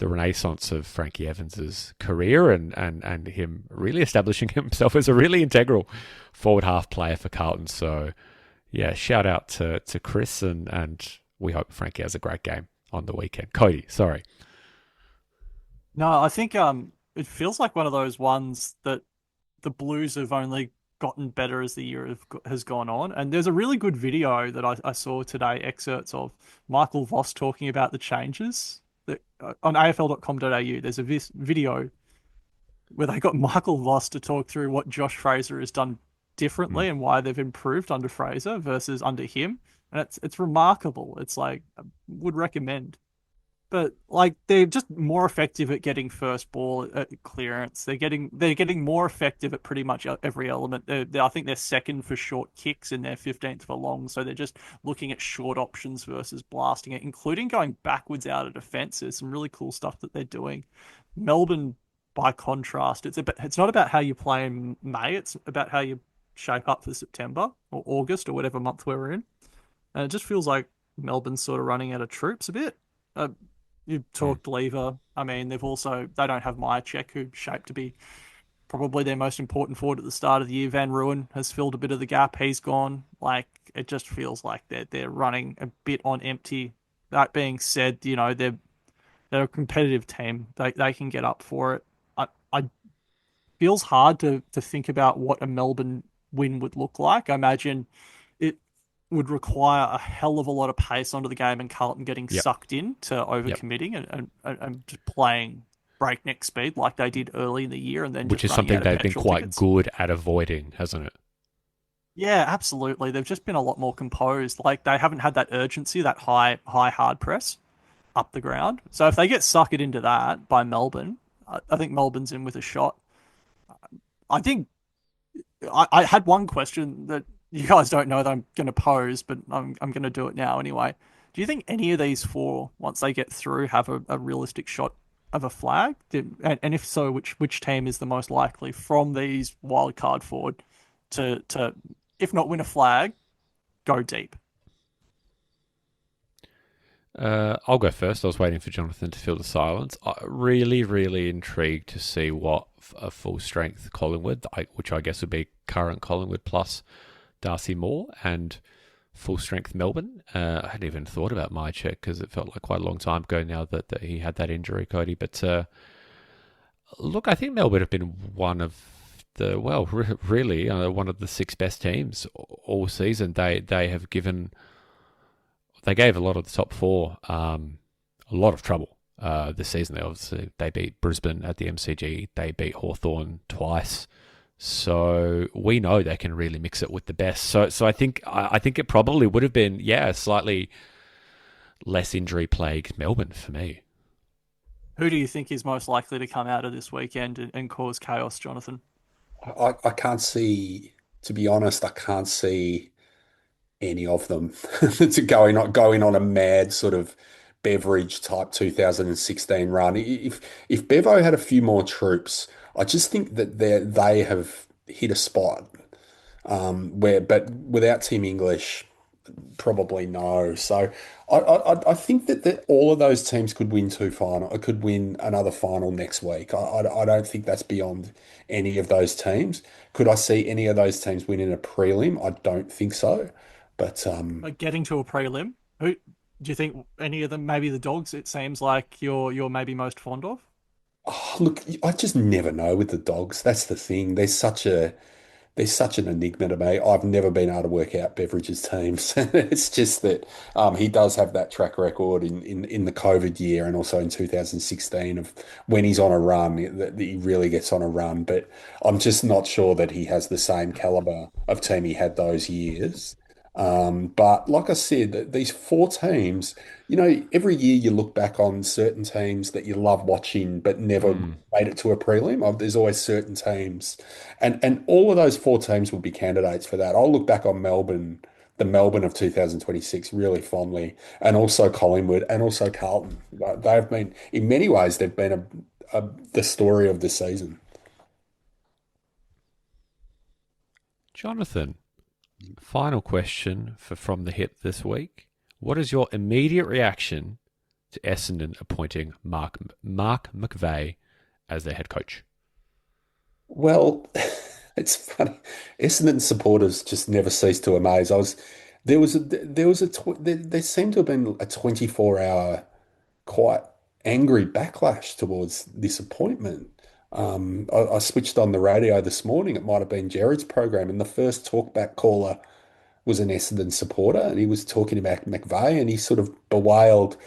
the renaissance of Frankie Evans's career and him really establishing himself as a really integral forward half player for Carlton. So, yeah, shout out to Chris, and we hope Frankie has a great game on the weekend. Cody, sorry. No, I think it feels like one of those ones that the Blues have only gotten better as the year has gone on. And there's a really good video that I saw today, excerpts of Michael Voss talking about the changes that on afl.com.au. There's a video where they got Michael Voss to talk through what Josh Fraser has done differently and why they've improved under Fraser versus under him. And it's remarkable. It's like, I would recommend. But like they're just more effective at getting first ball at clearance. They're getting more effective at pretty much every element. I think they're second for short kicks and they're 15th for long. So they're just looking at short options versus blasting it, including going backwards out of defence. There's some really cool stuff that they're doing. Melbourne, by contrast, it's not about how you play in May. It's about how you shape up for September or August or whatever month we're in. And it just feels like Melbourne's sort of running out of troops a bit. You talked Lever. I mean, they don't have Myercheck, who shaped to be probably their most important forward at the start of the year. Van Ruin has filled a bit of the gap. He's gone. Like, it just feels like they're running a bit on empty. That being said, you know, they're a competitive team. They can get up for it. I feels hard to think about what a Melbourne win would look like. I imagine it would require a hell of a lot of pace onto the game and Carlton getting sucked in to overcommitting and just playing breakneck speed like they did early in the year, and then which is something they've been quite good at avoiding, hasn't it? Yeah, absolutely. They've just been a lot more composed. Like, they haven't had that urgency, that high hard press up the ground. So if they get suckered into that by Melbourne, I think Melbourne's in with a shot. I think I had one question that you guys don't know that I'm going to pose, but I'm going to do it now anyway. Do you think any of these four, once they get through, have a realistic shot of a flag? And if so, which team is the most likely from these wildcard forward to, if not win a flag, go deep? I'll go first. I was waiting for Jonathan to fill the silence. Really, really intrigued to see what a full-strength Collingwood, which I guess would be current Collingwood plus Darcy Moore, and full-strength Melbourne. I hadn't even thought about Myercheck because it felt like quite a long time ago now that he had that injury, Cody. But look, I think Melbourne have been one of the, really one of the six best teams all season. They gave a lot of the top four a lot of trouble this season. They beat Brisbane at the MCG. They beat Hawthorn twice. So we know they can really mix it with the best. So I think it probably would have been slightly less injury plagued Melbourne for me. Who do you think is most likely to come out of this weekend and cause chaos, Jonathan? I can't see, to be honest, I can't see any of them to going on a mad sort of Beveridge type 2016 run. If Bevo had a few more troops, I just think that they have hit a spot but without Team English, probably no. So I think that all of those teams could win could win another final next week. I don't think that's beyond any of those teams. Could I see any of those teams winning a prelim? I don't think so. But like getting to a prelim, who do you think? Any of them? Maybe the Dogs. It seems like you're maybe most fond of. Oh, look, I just never know with the Dogs. That's the thing. They're such an enigma to me. I've never been able to work out Beveridge's teams. It's just that he does have that track record in the COVID year and also in 2016 of when he's on a run, that he really gets on a run. But I'm just not sure that he has the same caliber of team he had those years. But like I said, these four teams, every year you look back on certain teams that you love watching but never made it to a prelim. There's always certain teams. And all of those four teams will be candidates for that. I'll look back on Melbourne, the Melbourne of 2026 really fondly, and also Collingwood and also Carlton. They've been, in many ways, they've been the story of the season. Jonathan, final question from the hip this week. What is your immediate reaction to Essendon appointing Mark McVeigh as their head coach? Well, it's funny. Essendon supporters just never cease to amaze. There seemed to have been a 24-hour quite angry backlash towards this appointment. I switched on the radio this morning. It might have been Jared's program, and the first talkback caller was an Essendon supporter, and he was talking about McVeigh, and he sort of bewailed,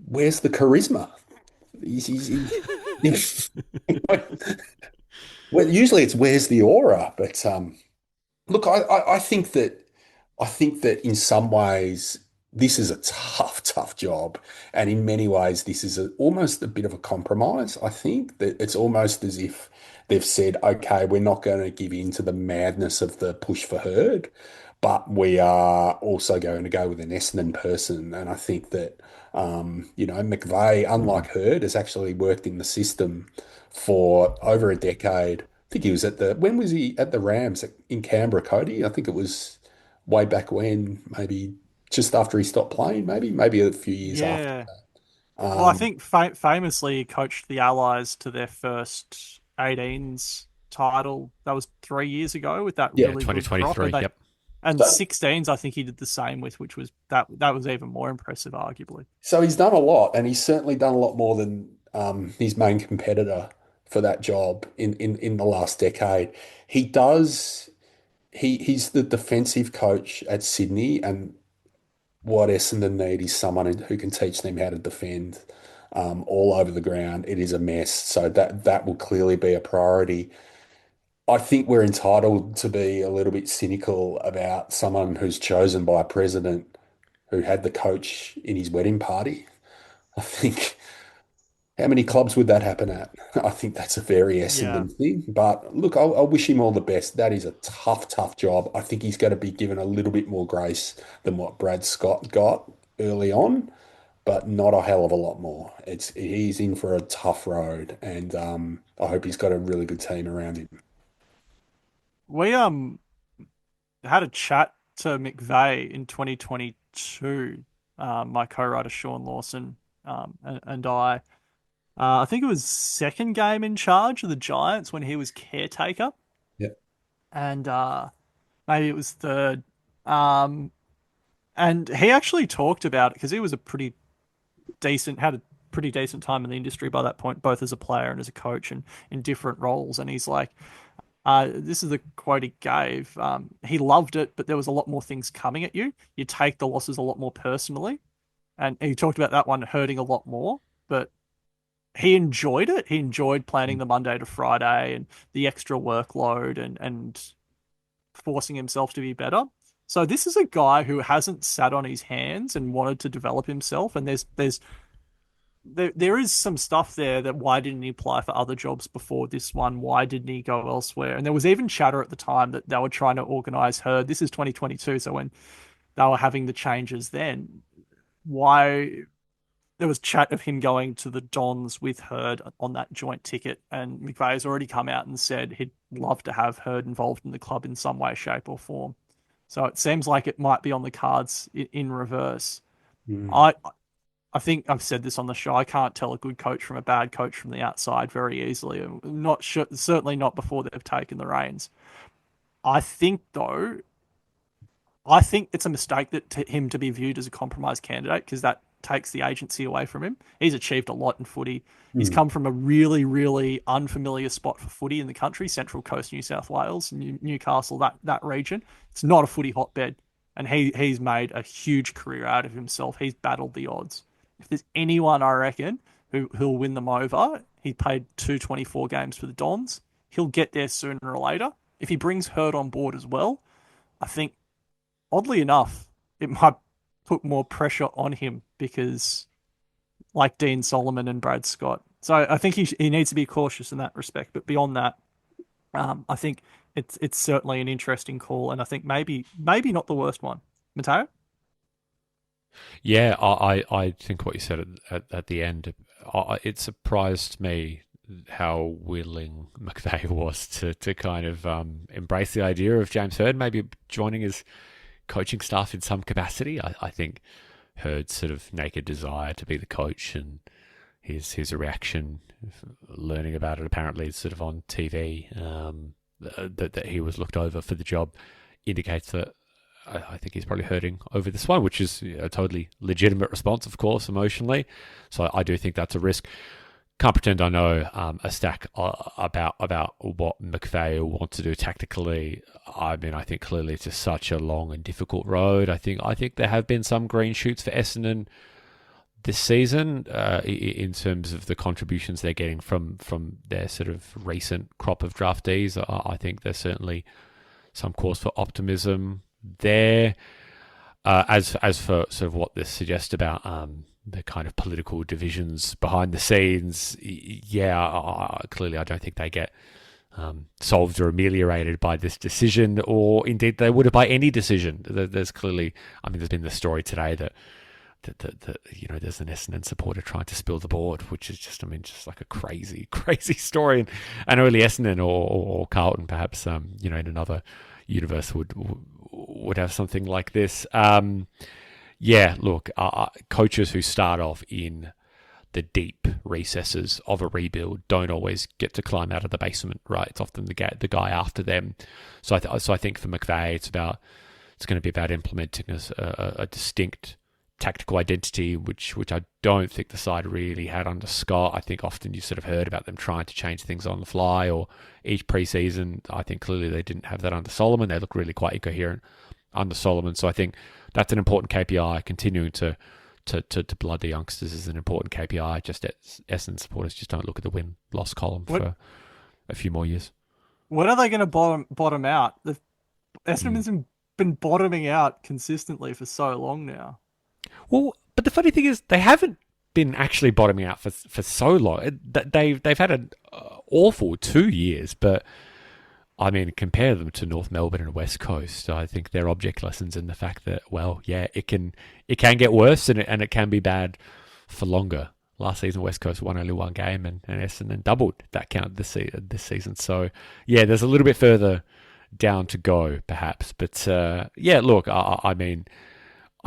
"Where's the charisma?" He's well, usually it's where's the aura, but look, I think that in some ways this is a tough, tough job, and in many ways this is almost a bit of a compromise. I think that it's almost as if they've said, "Okay, we're not going to give in to the madness of the push for Herd, but we are also going to go with an Essendon person." And I think that McVeigh, unlike Herd, has actually worked in the system for over a decade. I think he was when was he at the Rams in Canberra, Cody? I think it was way back when, maybe just after he stopped playing, maybe a few years after. Yeah. Well, I think famously he coached the Allies to their first 18s title. That was 3 years ago with that Yeah, really good 2023. crop. Yep. And So- 16s, I think he did the same with, which was that was even more impressive, arguably. So he's done a lot, and he's certainly done a lot more than his main competitor for that job in the last decade. He does. He's the defensive coach at Sydney, and what Essendon need is someone who can teach them how to defend all over the ground. It is a mess, so that will clearly be a priority. I think we're entitled to be a little bit cynical about someone who's chosen by a president who had the coach in his wedding party. I think how many clubs would that happen at? I think that's a very Essendon thing. But look, I wish him all the best. That is a tough, tough job. I think he's going to be given a little bit more grace than what Brad Scott got early on, but not a hell of a lot more. He's in for a tough road, and I hope he's got a really good team around him. We had a chat to McVeigh in 2022. My co-writer Sean Lawson and I. I think it was second game in charge of the Giants when he was caretaker. Yeah. And maybe it was third. And he actually talked about it because he was had a pretty decent time in the industry by that point, both as a player and as a coach and in different roles. And he's like, this is the quote he gave. He loved it, but there was a lot more things coming at you. You take the losses a lot more personally. And he talked about that one hurting a lot more, but he enjoyed it. He enjoyed planning the Monday to Friday and the extra workload and forcing himself to be better. So this is a guy who hasn't sat on his hands and wanted to develop himself. And there is some stuff there that why didn't he apply for other jobs before this one? Why didn't he go elsewhere? And there was even chatter at the time that they were trying to organize Herd. This is 2022, so when they were having the changes then, why there was chat of him going to the Dons with Herd on that joint ticket, and McVeigh has already come out and said he'd love to have Herd involved in the club in some way, shape, or form. So it seems like it might be on the cards in reverse. I think I've said this on the show. I can't tell a good coach from a bad coach from the outside very easily. I'm not sure, certainly not before they've taken the reins. I think it's a mistake him to be viewed as a compromise candidate because that takes the agency away from him. He's achieved a lot in footy. He's come from a really, really unfamiliar spot for footy in the country, Central Coast, New South Wales, Newcastle, that region. It's not a footy hotbed, and he's made a huge career out of himself. He's battled the odds. If there's anyone, I reckon, who'll win them over, he played 224 games for the Dons. He'll get there sooner or later. If he brings Herd on board as well, I think, oddly enough, it might put more pressure on him because, like Dean Solomon and Brad Scott. So I think he needs to be cautious in that respect. But beyond that, I think it's certainly an interesting call, and I think maybe not the worst one. Matteo? Yeah, I think what you said at the end, it surprised me how willing McVeigh was to kind of embrace the idea of James Herd maybe joining his coaching staff in some capacity. I think heard sort of naked desire to be the coach, and his reaction, learning about it apparently sort of on TV, that he was looked over for the job, indicates that I think he's probably hurting over this one, which is a totally legitimate response, of course, emotionally. So I do think that's a risk. Can't pretend I know a stack about what McVeigh will want to do tactically. I mean, I think clearly it's just such a long and difficult road. I think there have been some green shoots for Essendon this season in terms of the contributions they're getting from their sort of recent crop of draftees. I think there's certainly some cause for optimism there. As for sort of what this suggests about the kind of political divisions behind the scenes, clearly I don't think they get solved or ameliorated by this decision, or indeed they would have by any decision. There's clearly, I mean, there's been the story today that there's an Essendon supporter trying to spill the board, which is just like a crazy cstory, and only Essendon or Carlton perhaps in another universe would have something like this. Coaches who start off in the deep recesses of a rebuild don't always get to climb out of the basement, right? It's often the guy after them. So I think for McVeigh, it's going to be about implementing a distinct tactical identity, which I don't think the side really had under Scott. I think often you sort of heard about them trying to change things on the fly or each preseason. I think clearly they didn't have that under Solomon. They look really quite incoherent under Solomon. So I think that's an important KPI. Continuing to blood the youngsters is an important KPI. Just Essendon supporters just don't look at the win-loss column for a few more years. When are they going to bottom out? Essendon's been bottoming out consistently for so long now. Well, but the funny thing is they haven't been actually bottoming out for so long. They've had an awful 2 years, but I mean, compare them to North Melbourne and West Coast. I think their object lessons in the fact that, it can get worse and it can be bad for longer. Last season, West Coast won only one game and Essendon doubled that count this season. So, there's a little bit further down to go, perhaps. But, look, I mean,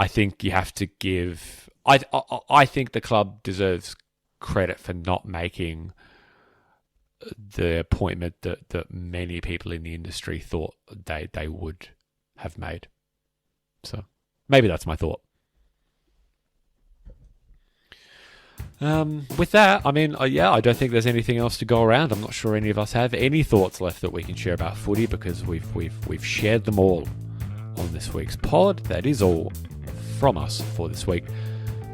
I think you have to give... I think the club deserves credit for not making the appointment that many people in the industry thought they would have made. So maybe that's my thought. With that, I mean, I don't think there's anything else to go around. I'm not sure any of us have any thoughts left that we can share about footy because we've shared them all on this week's pod. That is all from us for this week.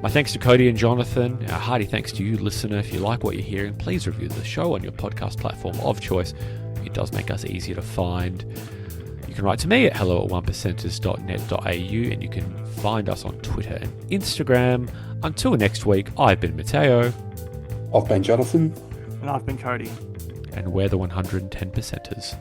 My thanks to Cody and Jonathan. Our hearty thanks to you, listener. If you like what you're hearing, please review the show on your podcast platform of choice. It does make us easier to find. You can write to me at hello@onepercenters.net.au and you can find us on Twitter and Instagram. Until next week, I've been Matteo. I've been Jonathan. And I've been Cody. And we're the 110%ers.